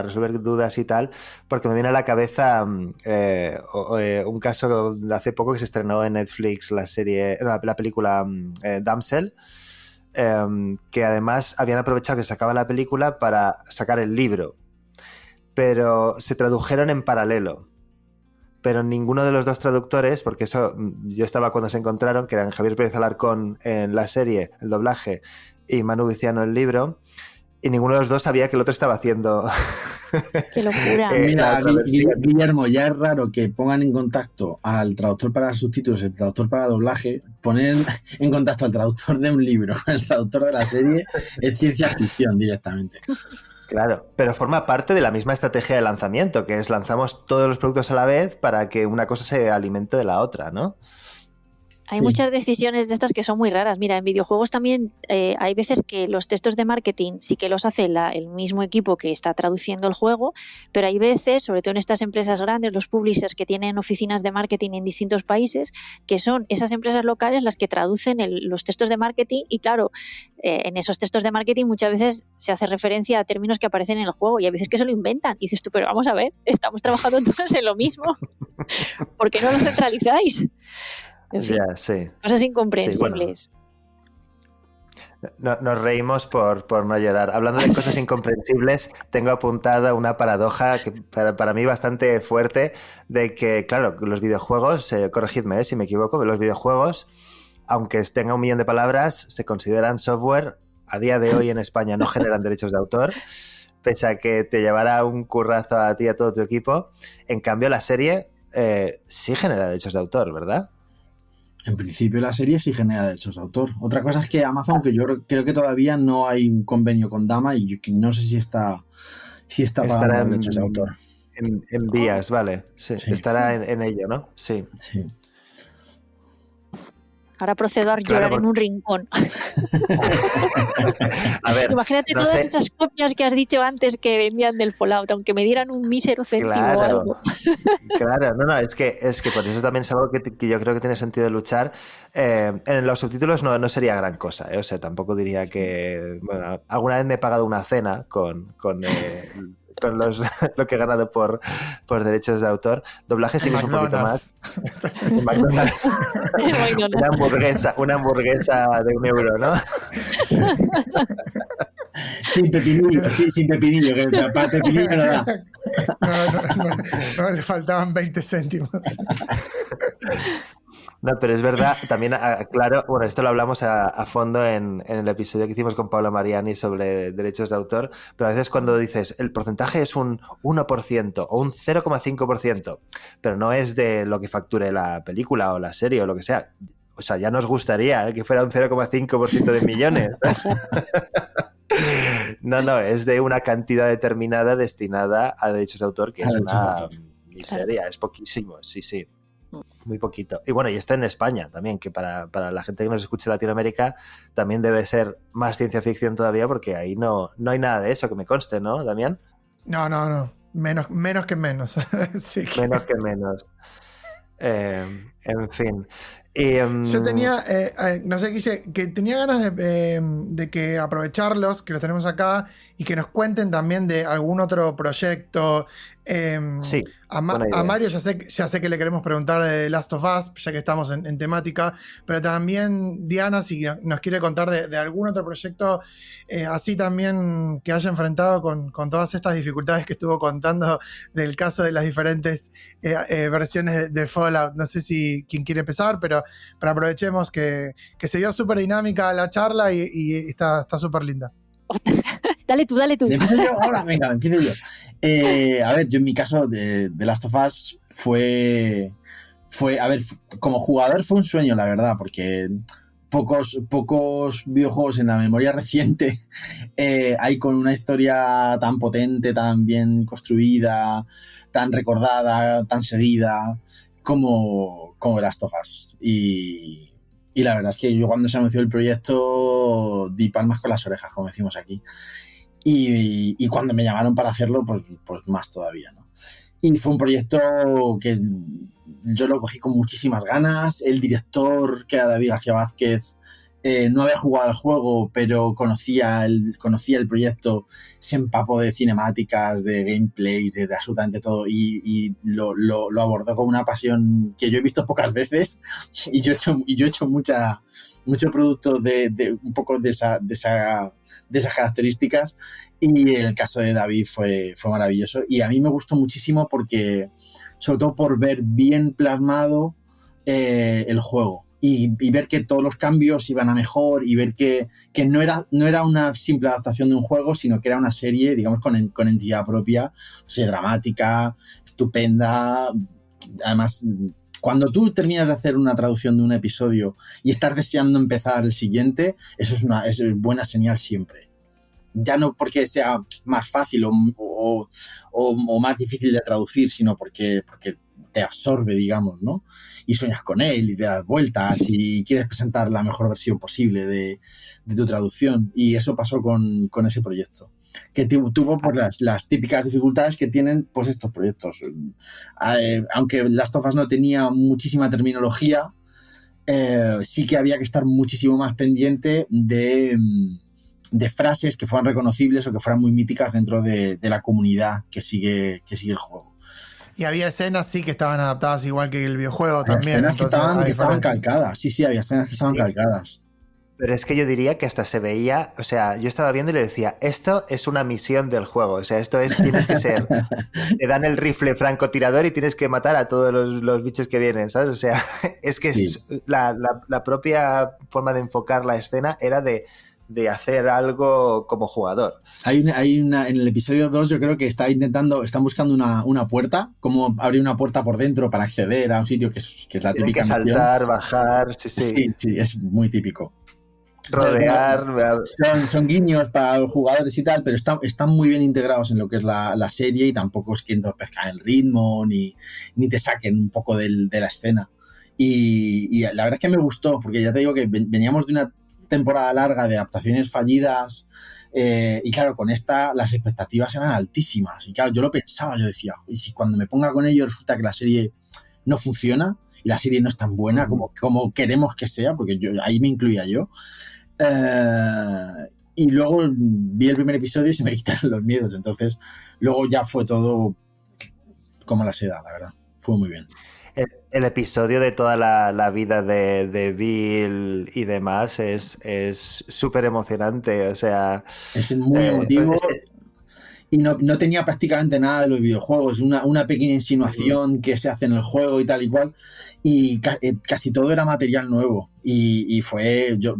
S3: resolver dudas y tal, porque me viene a la cabeza un caso de hace poco que se estrenó en Netflix la película Damsel, que además habían aprovechado que sacaba la película para sacar el libro, pero se tradujeron en paralelo. Pero ninguno de los dos traductores, porque eso yo estaba cuando se encontraron, que eran Javier Pérez Alarcón en la serie, el doblaje, y Manu Viciano el libro, y ninguno de los dos sabía que el otro estaba haciendo...
S6: ¡Qué locura!
S5: Mira, Guillermo, ya es raro que pongan en contacto al traductor para subtítulos, el traductor para doblaje, poner en contacto al traductor de un libro, el traductor de la serie, es ciencia ficción directamente.
S3: Claro, pero forma parte de la misma estrategia de lanzamiento, que es lanzamos todos los productos a la vez para que una cosa se alimente de la otra, ¿no?
S6: Hay muchas decisiones de estas que son muy raras. Mira, en videojuegos también hay veces que los textos de marketing sí que los hace el mismo equipo que está traduciendo el juego, pero hay veces, sobre todo en estas empresas grandes, los publishers que tienen oficinas de marketing en distintos países, que son esas empresas locales las que traducen los textos de marketing y claro, en esos textos de marketing muchas veces se hace referencia a términos que aparecen en el juego y hay veces que se lo inventan. Y dices tú, pero vamos a ver, estamos trabajando todos en lo mismo. ¿Por qué no lo centralizáis? En fin,
S3: sí.
S6: Cosas incomprensibles.
S3: Sí, bueno. Nos reímos por no llorar. Hablando de cosas incomprensibles, tengo apuntada una paradoja que para mí bastante fuerte, de que, claro, los videojuegos, corregidme si me equivoco, los videojuegos, aunque tengan 1 millón de palabras, se consideran software. A día de hoy en España no generan derechos de autor, pese a que te llevará un currazo a ti y a todo tu equipo. En cambio, la serie sí genera derechos de autor, ¿verdad?
S5: En principio la serie sí genera derechos de autor. Otra cosa es que Amazon, que yo creo que todavía no hay un convenio con Dama y no sé si está pagando derechos de autor.
S3: En vías, vale. Sí. Estará en ello, ¿no? Sí.
S6: Ahora procedo a llorar en un rincón.
S3: A ver,
S6: imagínate todas esas copias que has dicho antes que vendían del Fallout, aunque me dieran un mísero céntimo o algo.
S3: Claro, es que por eso también es algo que yo creo que tiene sentido luchar. En los subtítulos no sería gran cosa, o sea, tampoco diría que... Bueno, alguna vez me he pagado una cena con lo que he ganado por derechos de autor. Doblaje sí que es un poquito más. McDonald's. Una hamburguesa de €1, ¿no?
S5: Sin pepinillo, que para pepinillo no da.
S2: No, le faltaban 20 céntimos.
S3: No, pero es verdad, también claro, bueno, esto lo hablamos a fondo en el episodio que hicimos con Paula Mariani sobre derechos de autor, pero a veces cuando dices el porcentaje es un 1% o un 0,5%, pero no es de lo que facture la película o la serie o lo que sea. O sea, ya nos gustaría que fuera un 0,5% de millones. No, es de una cantidad determinada destinada a derechos de autor, que es una miseria, es poquísimo, sí. Muy poquito. Y bueno, y esto en España también, que para la gente que nos escuche en Latinoamérica también debe ser más ciencia ficción todavía, porque ahí no hay nada de eso, que me conste, ¿no, Damián?
S2: No. Menos que menos. Sí.
S3: Menos que menos. En fin.
S2: Yo tenía, no sé, Guille, que tenía ganas de que aprovecharlos, que los tenemos acá, y que nos cuenten también de algún otro proyecto.
S3: Sí,
S2: A
S3: buena idea.
S2: Mario ya sé que le queremos preguntar de The Last of Us, ya que estamos en temática, pero también Diana, si nos quiere contar de algún otro proyecto así también que haya enfrentado con todas estas dificultades que estuvo contando del caso de las diferentes versiones de Fallout. No sé si quién quiere empezar, pero aprovechemos que se dio súper dinámica la charla y está súper linda.
S6: Dale tú.
S5: ¿Empiezo yo? Ahora, venga, empiezo yo. A ver, yo en mi caso de Last of Us fue, a ver, como jugador fue un sueño, la verdad, porque pocos videojuegos en la memoria reciente hay con una historia tan potente, tan bien construida, tan recordada, tan seguida como Last of Us. Y la verdad es que yo cuando se anunció el proyecto di palmas con las orejas, como decimos aquí. Y cuando me llamaron para hacerlo, pues más todavía, ¿no? Y fue un proyecto que yo lo cogí con muchísimas ganas. El director, que era David García Vázquez, no había jugado al juego, pero conocía el proyecto, se empapó de cinemáticas, de gameplays, de absolutamente todo, y lo abordó con una pasión que yo he visto pocas veces, y yo he hecho mucho producto de un poco de esas características, y el caso de David fue maravilloso, y a mí me gustó muchísimo porque, sobre todo por ver bien plasmado el juego. Y ver que todos los cambios iban a mejor, y ver que no era una simple adaptación de un juego, sino que era una serie, digamos, con entidad propia, o sea, dramática, estupenda. Además, cuando tú terminas de hacer una traducción de un episodio y estás deseando empezar el siguiente, eso es buena señal siempre. Ya no porque sea más fácil o más difícil de traducir, sino porque te absorbe, digamos, ¿no? Y sueñas con él y te das vueltas y quieres presentar la mejor versión posible de tu traducción. Y eso pasó con ese proyecto, que tuvo pues, las típicas dificultades que tienen pues estos proyectos. Aunque Last of Us no tenía muchísima terminología, sí que había que estar muchísimo más pendiente de frases que fueran reconocibles o que fueran muy míticas dentro de la comunidad que sigue el juego.
S2: Y había escenas, sí, que estaban adaptadas igual que el videojuego
S5: había
S2: también.
S5: Escenas que estaban calcadas, sí, había escenas que estaban calcadas.
S3: Pero es que yo diría que hasta se veía, o sea, yo estaba viendo y le decía, esto es una misión del juego, o sea, tienes que ser, te dan el rifle francotirador y tienes que matar a todos los bichos que vienen, ¿sabes? O sea, es que sí. La propia forma de enfocar la escena era de hacer algo como jugador.
S5: Hay una en el episodio 2 yo creo que están buscando una puerta, como abrir una puerta por dentro para acceder a un sitio que es la
S3: Tienen
S5: típica
S3: que saltar,
S5: misión.
S3: Bajar, sí,
S5: es muy típico.
S3: Rodear.
S5: Son guiños para los jugadores y tal, pero están muy bien integrados en lo que es la serie, y tampoco es que entorpezcan el ritmo ni te saquen un poco de la escena. Y la verdad es que me gustó, porque ya te digo que veníamos de una temporada larga de adaptaciones fallidas, y claro, con esta las expectativas eran altísimas, y claro, yo lo pensaba, yo decía, y si cuando me ponga con ello resulta que la serie no funciona y la serie no es tan buena como queremos que sea, porque ahí me incluía yo, y luego vi el primer episodio y se me quitaron los miedos, entonces luego ya fue todo como la seda, la verdad, fue muy bien.
S3: El episodio de toda la vida de Bill y demás es súper emocionante, o sea...
S5: Es muy emotivo, y no tenía prácticamente nada de los videojuegos, una pequeña insinuación que se hace en el juego y tal y cual, y casi todo era material nuevo, y fue... Yo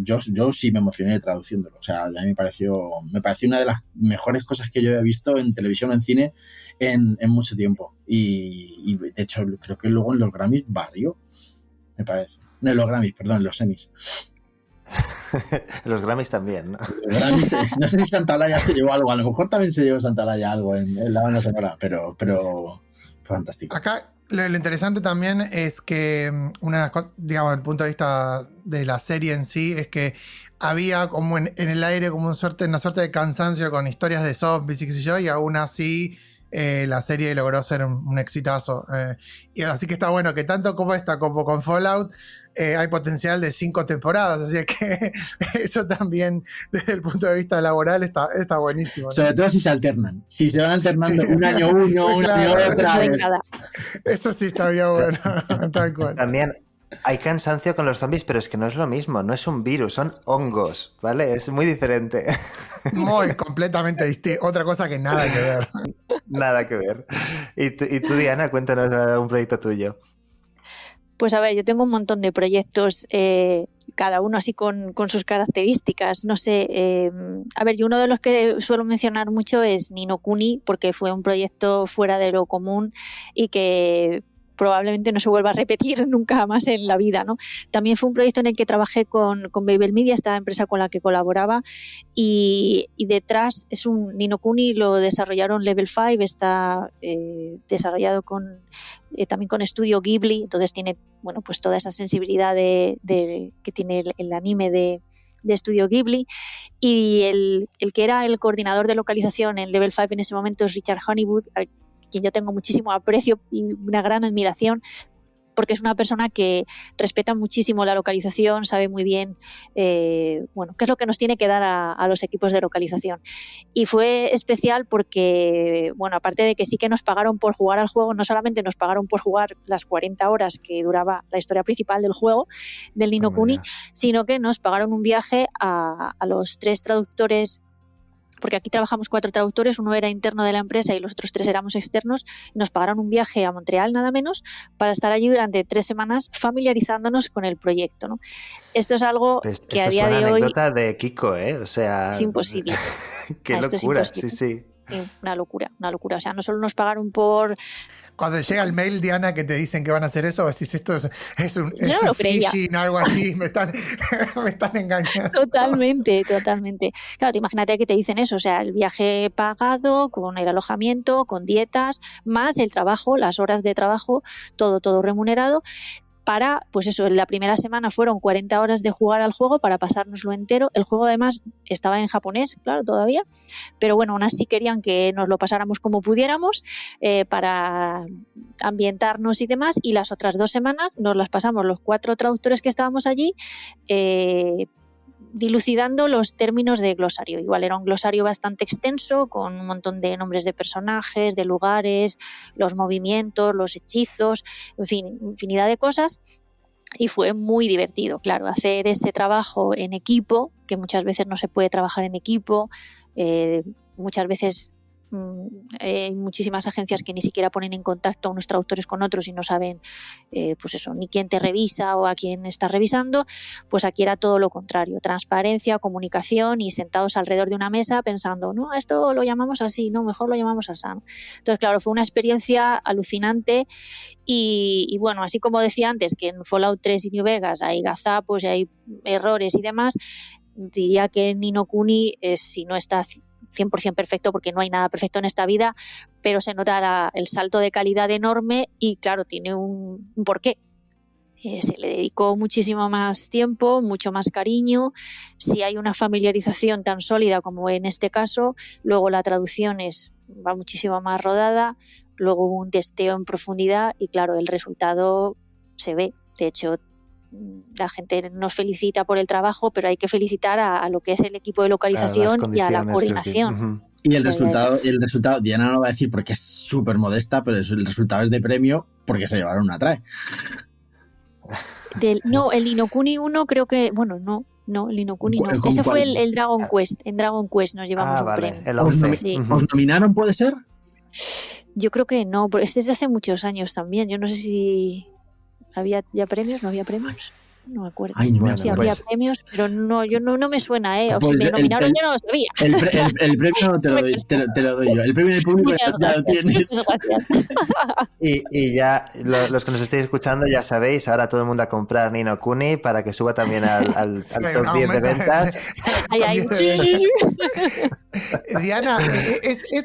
S5: sí me emocioné traduciéndolo, o sea, a mí me pareció una de las mejores cosas que yo había visto en televisión o en cine en mucho tiempo, y de hecho creo que luego en los Grammys barrió, me parece. No, en los Grammys, perdón, en los semis.
S3: Los Grammys también, ¿no?
S5: Los Grammys, no sé si Santaolalla se llevó algo, a lo mejor también se llevó Santaolalla algo en la banda sonora, pero fantástico.
S2: Acá lo interesante también es que una de las cosas, digamos, desde el punto de vista de la serie en sí, es que había como en el aire como una suerte de cansancio con historias de zombies y qué sé yo, y aún así la serie logró ser un exitazo. Y así que está bueno que tanto como esta como con Fallout hay potencial de 5 temporadas, así que eso también desde el punto de vista laboral está buenísimo, ¿no?
S5: Sobre todo si se alternan. Si se van alternando un año uno, un
S2: Claro,
S5: año otra.
S2: eso sí estaría bueno, tal cual.
S3: También hay cansancio con los zombies, pero es que no es lo mismo, no es un virus, son hongos, ¿vale? Es muy diferente.
S2: Muy completamente distinto, otra cosa que nada que ver.
S3: Nada que ver. Y tú, Diana, cuéntanos un proyecto tuyo.
S6: Pues a ver, yo tengo un montón de proyectos, cada uno así con sus características. No sé, a ver, yo uno de los que suelo mencionar mucho es Ni no Kuni, porque fue un proyecto fuera de lo común y que probablemente no se vuelva a repetir nunca más en la vida, ¿no? También fue un proyecto en el que trabajé con Babel Media, esta empresa con la que colaboraba, y detrás es un Ni no Kuni, lo desarrollaron Level 5, está desarrollado también con estudio Ghibli, entonces tiene, bueno, pues toda esa sensibilidad que tiene el anime de estudio Ghibli, y el que era el coordinador de localización en Level 5 en ese momento es Richard Honeywood, al quien yo tengo muchísimo aprecio y una gran admiración, porque es una persona que respeta muchísimo la localización, sabe muy bien bueno, qué es lo que nos tiene que dar a los equipos de localización. Y fue especial porque, bueno, aparte de que sí que nos pagaron por jugar al juego, no solamente nos pagaron por jugar las 40 horas que duraba la historia principal del juego, del Ni no Kuni, sino que nos pagaron un viaje a los 3 traductores, porque aquí trabajamos 4 traductores, uno era interno de la empresa y los otros 3 éramos externos, y nos pagaron un viaje a Montreal nada menos para estar allí durante 3 semanas familiarizándonos con el proyecto, ¿no? Esto es algo que a día de hoy...
S3: Esto es una anécdota de Kiko, ¿eh? O sea...
S6: Es imposible.
S3: Qué locura, sí, sí.
S6: Una locura. O sea, no solo nos pagaron por...
S2: Cuando llega el mail, Diana, que te dicen que van a hacer eso, decís, esto es un phishing, algo así, me están engañando.
S6: Totalmente. Claro, te imagínate que te dicen eso, o sea, el viaje pagado, con el alojamiento, con dietas, más el trabajo, las horas de trabajo, todo remunerado. Para, pues eso, en la primera semana fueron 40 horas de jugar al juego para pasárnoslo entero. El juego además estaba en japonés, claro, todavía, pero bueno, aún así querían que nos lo pasáramos como pudiéramos para ambientarnos y demás, y las otras 2 semanas nos las pasamos los 4 traductores que estábamos allí dilucidando los términos de glosario. Igual era un glosario bastante extenso, con un montón de nombres de personajes, de lugares, los movimientos, los hechizos, en fin, infinidad de cosas. Y fue muy divertido, claro, hacer ese trabajo en equipo, que muchas veces no se puede trabajar en equipo, muchas veces hay muchísimas agencias que ni siquiera ponen en contacto a unos traductores con otros y no saben pues eso, ni quién te revisa o a quién estás revisando. Pues aquí era todo lo contrario, transparencia, comunicación y sentados alrededor de una mesa pensando, no, esto lo llamamos así, no, mejor lo llamamos así. Entonces claro, fue una experiencia alucinante y bueno, así como decía antes que en Fallout 3 y New Vegas hay gazapos y hay errores y demás, diría que Ni no Kuni si no está 100% perfecto, porque no hay nada perfecto en esta vida, pero se nota el salto de calidad enorme y claro, tiene un porqué. Se le dedicó muchísimo más tiempo, mucho más cariño. Si hay una familiarización tan sólida como en este caso, luego la traducción va muchísimo más rodada, luego hubo un testeo en profundidad y claro, el resultado se ve. De hecho, la gente nos felicita por el trabajo, pero hay que felicitar a lo que es el equipo de localización y a la coordinación.
S5: Y el resultado, Diana no lo va a decir porque es súper modesta, pero el resultado es de premio porque se llevaron una trae.
S6: No, el Ni no Kuni 1 creo que, bueno, no, el Ni no Kuni no. Ese fue el Dragon Quest. En Dragon Quest nos llevamos un premio.
S3: El 11.
S6: Sí.
S5: ¿Os nominaron, puede ser?
S6: Yo creo que no, pero este es de hace muchos años también. Yo no sé si había ya premios, no había premios. No me acuerdo.
S5: Ay, no,
S6: sí, había premios, pero no, no me suena, O
S5: pues
S6: si me nominaron, yo no lo sabía.
S5: El premio te lo doy yo. El premio del público ya lo tienes.
S6: Muchas gracias.
S3: Y ya, los que nos estéis escuchando, ya sabéis, ahora todo el mundo a comprar Ni no Kuni para que suba también al
S2: sí,
S3: top 10 de ventas.
S2: Diana,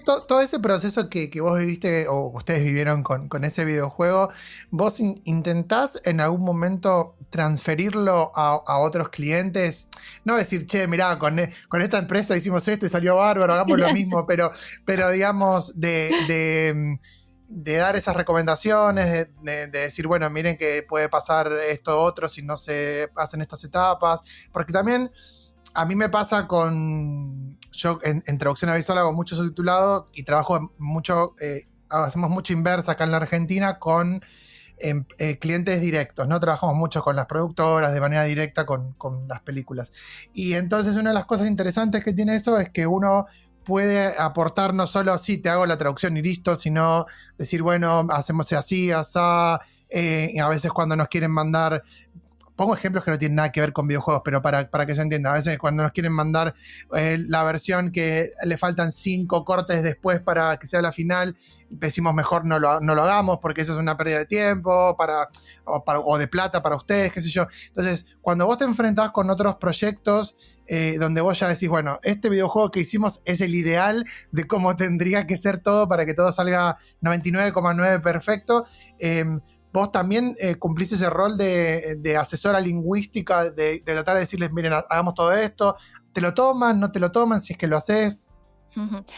S2: todo ese proceso que vos viviste o ustedes vivieron con ese videojuego, ¿vos intentás en algún momento transferir transferirlo a otros clientes, no decir, che, mirá, con esta empresa hicimos esto y salió bárbaro, hagamos lo mismo, pero digamos, de dar esas recomendaciones, de decir, bueno, miren que puede pasar esto otro si no se hacen estas etapas, porque también a mí me pasa yo en traducción audiovisual hago mucho subtitulado y trabajo mucho, hacemos mucho inversa acá en la Argentina con clientes directos, ¿no? Trabajamos mucho con las productoras de manera directa con las películas. Y entonces una de las cosas interesantes que tiene eso es que uno puede aportar no solo, sí, te hago la traducción y listo, sino decir, bueno, hacemos así, asá, y a veces cuando nos quieren mandar, pongo ejemplos que no tienen nada que ver con videojuegos, pero para que se entienda, a veces cuando nos quieren mandar la versión que le faltan 5 cortes después para que sea la final, decimos mejor no lo hagamos porque eso es una pérdida de tiempo o de plata para ustedes, qué sé yo. Entonces, cuando vos te enfrentás con otros proyectos donde vos ya decís, bueno, este videojuego que hicimos es el ideal de cómo tendría que ser todo para que todo salga 99,9 perfecto, vos también cumplís ese rol de asesora lingüística, de tratar de decirles, miren, hagamos todo esto, ¿te lo toman, no te lo toman, si es que lo haces?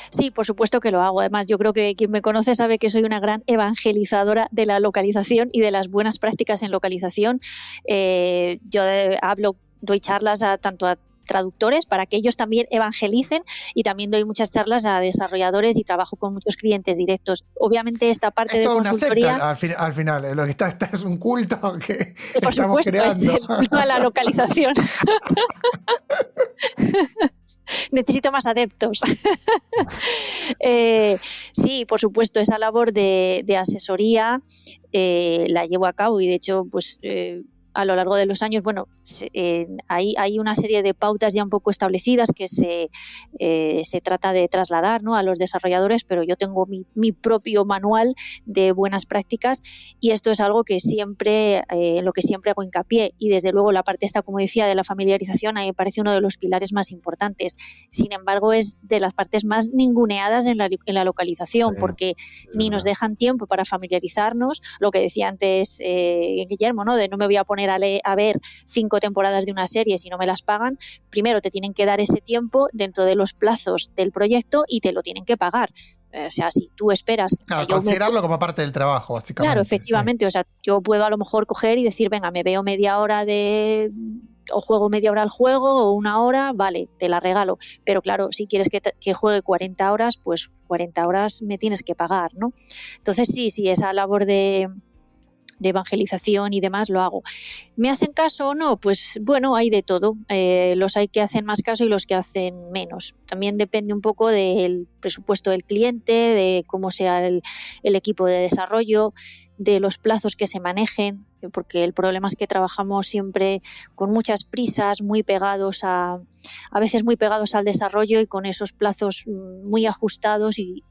S6: Sí, por supuesto que lo hago. Además, yo creo que quien me conoce sabe que soy una gran evangelizadora de la localización y de las buenas prácticas en localización. Yo doy charlas tanto a traductores para que ellos también evangelicen, y también doy muchas charlas a desarrolladores y trabajo con muchos clientes directos. Obviamente esta parte de consultoría...
S2: Una secta, al final, lo que está es un culto que
S6: por
S2: estamos
S6: supuesto,
S2: creando.
S6: es el culto a la localización. Necesito más adeptos. Sí, por supuesto, esa labor de asesoría la llevo a cabo, y de hecho, pues a lo largo de los años, bueno, hay una serie de pautas ya un poco establecidas que se trata de trasladar, ¿no?, a los desarrolladores, pero yo tengo mi propio manual de buenas prácticas, y esto es algo que siempre, en lo que siempre hago hincapié, y desde luego la parte esta, como decía, de la familiarización, a mí me parece uno de los pilares más importantes. Sin embargo, es de las partes más ninguneadas en la localización, sí, porque ni nos dejan tiempo para familiarizarnos, lo que decía antes Guillermo, ¿no?, de no me voy a poner a ver 5 temporadas de una serie si no me las pagan. Primero te tienen que dar ese tiempo dentro de los plazos del proyecto y te lo tienen que pagar. O sea, si tú esperas...
S2: Claro, considerarlo como parte del trabajo, básicamente.
S6: Claro, efectivamente. Sí. O sea, yo puedo a lo mejor coger y decir, venga, me veo media hora o juego media hora al juego o 1 hora, vale, te la regalo. Pero claro, si quieres que juegue 40 horas, pues 40 horas me tienes que pagar, ¿no? Entonces sí, esa labor de evangelización y demás lo hago. ¿Me hacen caso o no? Pues bueno, hay de todo. Los hay que hacen más caso y los que hacen menos. También depende un poco del presupuesto del cliente, de cómo sea el equipo de desarrollo, de los plazos que se manejen, porque el problema es que trabajamos siempre con muchas prisas, muy pegados a veces muy pegados al desarrollo, y con esos plazos muy ajustados, y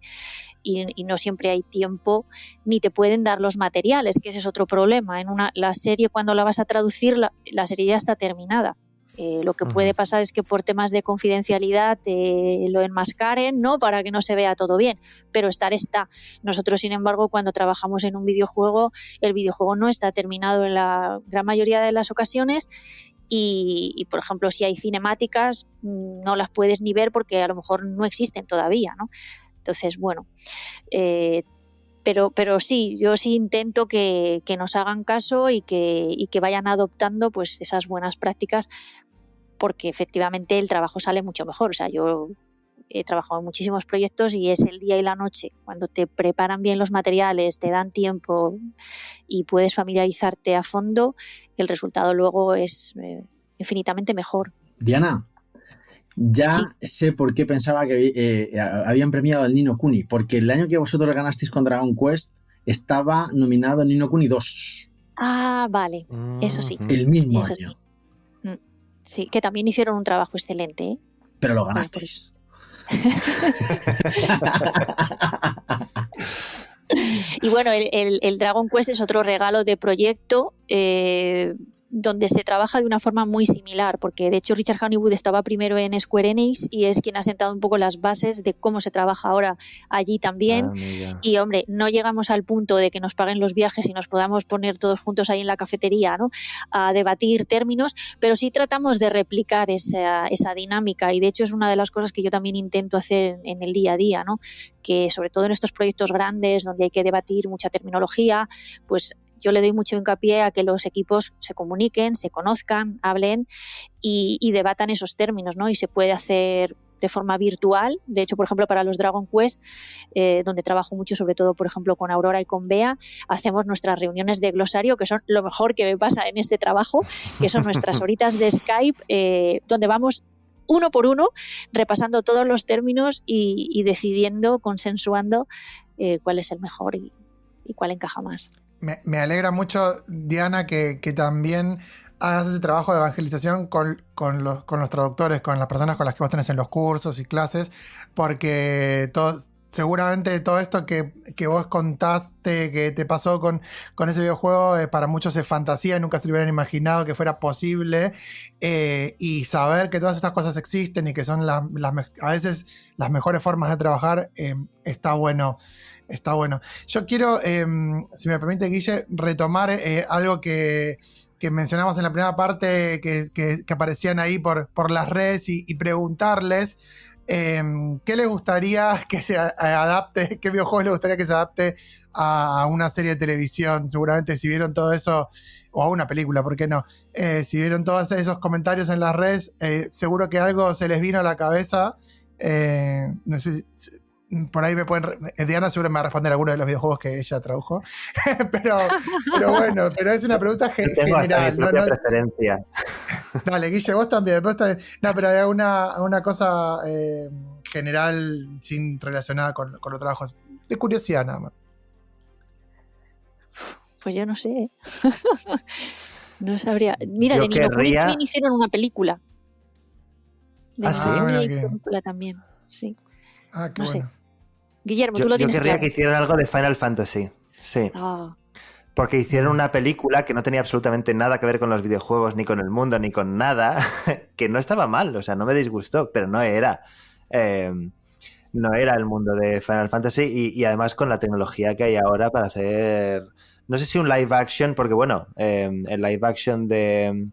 S6: no siempre hay tiempo, ni te pueden dar los materiales, que ese es otro problema. La serie, cuando la vas a traducir, la serie ya está terminada. Lo que puede pasar es que por temas de confidencialidad lo enmascaren, ¿no?, para que no se vea todo bien, pero está. Nosotros, sin embargo, cuando trabajamos en un videojuego, el videojuego no está terminado en la gran mayoría de las ocasiones, y por ejemplo, si hay cinemáticas, no las puedes ni ver porque a lo mejor no existen todavía, ¿no? Entonces, bueno, pero sí, yo sí intento que nos hagan caso y que vayan adoptando pues esas buenas prácticas, porque efectivamente el trabajo sale mucho mejor. O sea, yo he trabajado en muchísimos proyectos y es el día y la noche. Cuando te preparan bien los materiales, te dan tiempo y puedes familiarizarte a fondo, el resultado luego es infinitamente mejor.
S5: Diana, ya sé por qué pensaba que habían premiado al Ni no Kuni, porque el año que vosotros ganasteis con Dragon Quest estaba nominado Ni no Kuni 2.
S6: Ah, vale, eso sí.
S5: El mismo año.
S6: Sí, que también hicieron un trabajo excelente, ¿eh?
S5: Pero lo ganasteis.
S6: Y bueno, el Dragon Quest es otro regalo de proyecto. donde se trabaja de una forma muy similar, porque de hecho Richard Honeywood estaba primero en Square Enix y es quien ha sentado un poco las bases de cómo se trabaja ahora allí también. Y hombre, no llegamos al punto de que nos paguen los viajes y nos podamos poner todos juntos ahí en la cafetería, ¿no?, a debatir términos, pero sí tratamos de replicar esa dinámica, y de hecho es una de las cosas que yo también intento hacer en el día a día, ¿no?, que sobre todo en estos proyectos grandes donde hay que debatir mucha terminología, pues yo le doy mucho hincapié a que los equipos se comuniquen, se conozcan, hablen y debatan esos términos, ¿no? Y se puede hacer de forma virtual. De hecho, por ejemplo, para los Dragon Quest, donde trabajo mucho, sobre todo, por ejemplo, con Aurora y con Bea, hacemos nuestras reuniones de glosario, que son lo mejor que me pasa en este trabajo, que son nuestras horitas de Skype, donde vamos uno por uno repasando todos los términos y decidiendo, consensuando cuál es el mejor y cuál encaja más.
S2: Me alegra mucho, Diana, que también hagas ese trabajo de evangelización con los traductores, con las personas con las que vos tenés en los cursos y clases, porque seguramente todo esto que vos contaste, que te pasó con ese videojuego, para muchos es fantasía, nunca se lo hubieran imaginado que fuera posible, y saber que todas estas cosas existen y que son a veces las mejores formas de trabajar, está bueno. Está bueno. Yo quiero, si me permite, Guille, retomar algo que mencionamos en la primera parte, que aparecían ahí por las redes, y preguntarles qué les gustaría que se adapte, qué videojuegos les gustaría que se adapte a una serie de televisión. Seguramente si vieron todo eso, o a una película, ¿por qué no? Si vieron todos esos comentarios en las redes, seguro que algo se les vino a la cabeza. No sé si por ahí Diana seguro me va a responder alguno de los videojuegos que ella tradujo. pero bueno, pero es una pregunta general.
S3: Tengo hasta mi propia preferencia.
S2: Dale, Guille, vos también. No, pero hay alguna cosa general sin relacionada con los trabajos. De curiosidad nada más.
S6: Pues yo no sé. No sabría. Mira,
S3: yo
S6: de Nino Kuni
S3: querría...
S6: también hicieron una película. De
S3: ¿Ah, sí?
S6: Kuni y película también, sí.
S2: Ah, qué
S6: no
S2: bueno.
S6: Sé. Guillermo, tú lo tienes
S3: querría
S6: claro.
S3: que hicieran algo de Final Fantasy. Sí. Porque hicieron una película que no tenía absolutamente nada que ver con los videojuegos, ni con el mundo, ni con nada, que no estaba mal, o sea, no me disgustó, pero no era el mundo de Final Fantasy, y además con la tecnología que hay ahora para hacer, no sé si un live action, porque bueno, el live action de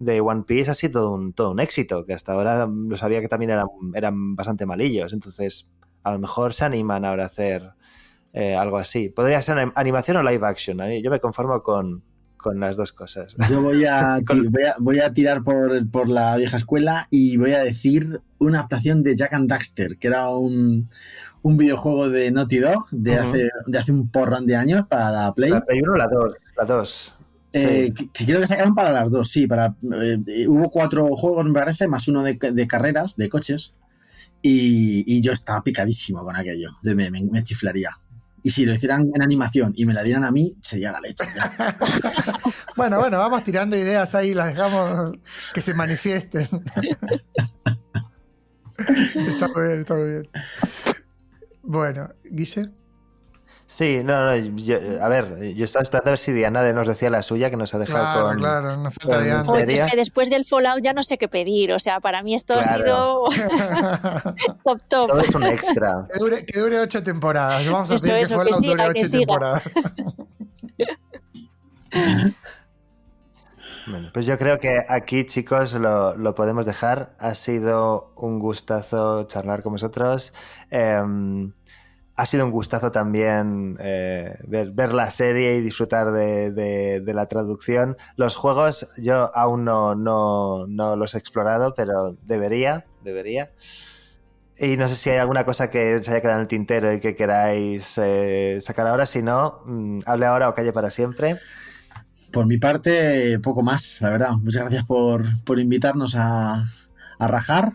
S3: One Piece ha sido todo un éxito, que hasta ahora lo sabía que también eran bastante malillos, entonces a lo mejor se animan ahora a hacer algo así. Podría ser animación o live action. Yo me conformo con las dos cosas.
S5: Yo voy a tirar por la vieja escuela y voy a decir una adaptación de Jak and Daxter, que era un videojuego de Naughty Dog de hace un porrón de años para la Play.
S3: La Play 1 o la 2. Sí.
S5: Que creo que sacaron para las dos, sí. Hubo 4 juegos, me parece, más uno de carreras, de coches. Y yo estaba picadísimo con aquello. Me chiflaría. Y si lo hicieran en animación y me la dieran a mí, sería la leche.
S2: Bueno, vamos tirando ideas ahí, las dejamos que se manifiesten. Está muy bien. Bueno, Guille.
S3: Sí, yo estaba esperando a ver si Diana nos decía la suya, que nos ha dejado con...
S2: Claro, nos falta Diana.
S6: Oye, es que después del Fallout ya no sé qué pedir, o sea, para mí esto ha sido top.
S3: Todo es un extra.
S2: Que dure 8 temporadas. Vamos a pedir que
S6: Eso,
S2: Fallout
S6: que siga,
S2: dure 8
S6: que siga.
S2: temporadas.
S3: Bueno, pues yo creo que aquí, chicos, lo podemos dejar. Ha sido un gustazo charlar con vosotros. Ha sido un gustazo también ver la serie y disfrutar de la traducción. Los juegos yo aún no los he explorado, pero debería. Y no sé si hay alguna cosa que os haya quedado en el tintero y que queráis sacar ahora. Si no, hable ahora o calle para siempre.
S5: Por mi parte, poco más, la verdad. Muchas gracias por invitarnos a rajar.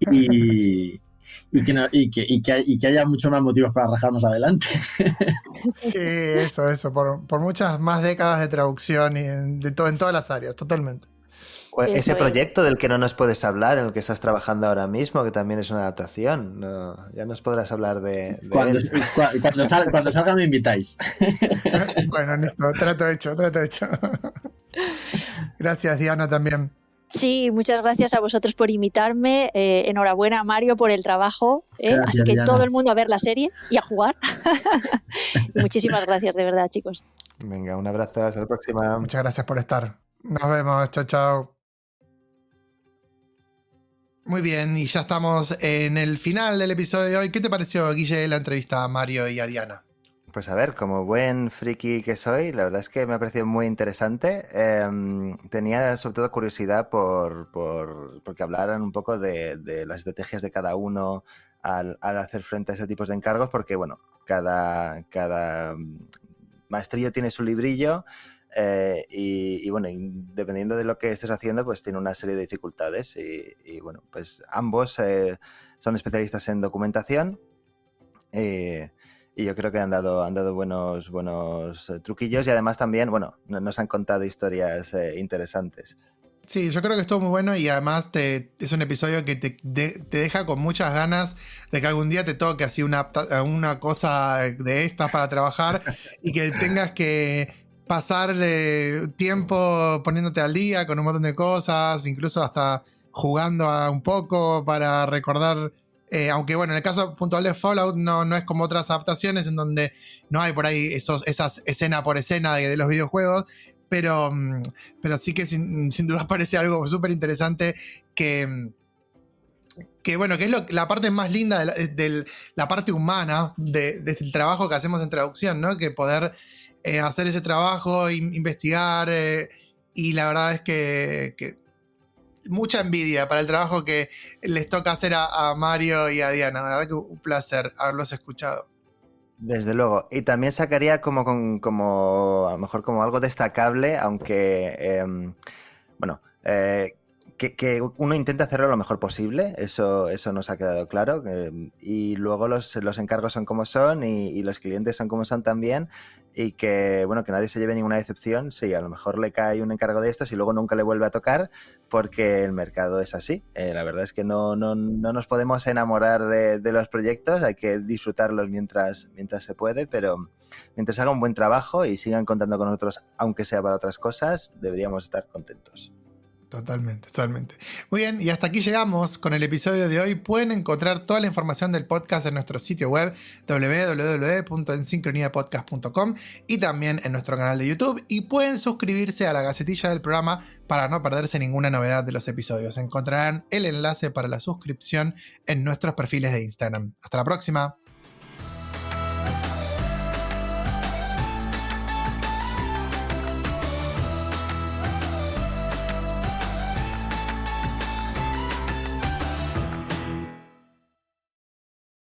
S5: Y que haya muchos más motivos para rajarnos adelante.
S2: Sí, eso. Por muchas más décadas de traducción y en todas las áreas, totalmente.
S3: Ese proyecto del que no nos puedes hablar, en el que estás trabajando ahora mismo, que también es una adaptación, ya nos podrás hablar de
S5: cuando salga me invitáis.
S2: Bueno, listo, trato hecho. Gracias, Diana, también.
S6: Sí, muchas gracias a vosotros por invitarme. Enhorabuena, Mario, por el trabajo.
S5: Gracias,
S6: Así que
S5: Diana.
S6: todo el mundo a ver la serie y a jugar. Muchísimas gracias, de verdad, chicos.
S3: Venga, un abrazo, hasta la próxima.
S2: Muchas gracias por estar. Nos vemos, chao, chao. Muy bien, y ya estamos en el final del episodio de hoy. ¿Qué te pareció, Guille, la entrevista a Mario y a Diana?
S3: Pues a ver, como buen friki que soy, la verdad es que me ha parecido muy interesante. Tenía sobre todo curiosidad porque hablaran un poco de las estrategias de cada uno al hacer frente a ese tipo de encargos, porque bueno, cada maestrillo tiene su librillo y bueno, dependiendo de lo que estés haciendo, pues tiene una serie de dificultades y bueno, pues ambos son especialistas en documentación. Y yo creo que han dado buenos truquillos y además también, bueno, nos han contado historias interesantes.
S2: Sí, yo creo que estuvo muy bueno y además es un episodio que te deja con muchas ganas de que algún día te toque así una cosa de estas para trabajar y que tengas que pasar tiempo poniéndote al día con un montón de cosas, incluso hasta jugando un poco para recordar. Aunque bueno, en el caso puntual de Fallout no es como otras adaptaciones en donde no hay por ahí esas escena por escena de los videojuegos, pero sí que sin duda parece algo súper interesante que bueno, que es la parte más linda de la parte humana del trabajo que hacemos en traducción, ¿no? Que poder hacer ese trabajo, investigar, y la verdad es que mucha envidia para el trabajo que les toca hacer a Mario y a Diana. La verdad que un placer haberlos escuchado.
S3: Desde luego. Y también sacaría como a lo mejor como algo destacable, aunque bueno, que uno intenta hacerlo lo mejor posible, eso nos ha quedado claro, y luego los encargos son como son y los clientes son como son también, y que bueno, que nadie se lleve ninguna decepción. Sí, a lo mejor le cae un encargo de estos y luego nunca le vuelve a tocar porque el mercado es así. La verdad es que no nos podemos enamorar de los proyectos, hay que disfrutarlos mientras se puede, pero mientras haga un buen trabajo y sigan contando con nosotros, aunque sea para otras cosas, deberíamos estar contentos.
S2: Totalmente. Muy bien, y hasta aquí llegamos con el episodio de hoy. Pueden encontrar toda la información del podcast en nuestro sitio web www.ensincroniapodcast.com y también en nuestro canal de YouTube, y pueden suscribirse a la gacetilla del programa para no perderse ninguna novedad de los episodios. Encontrarán el enlace para la suscripción en nuestros perfiles de Instagram. Hasta la próxima.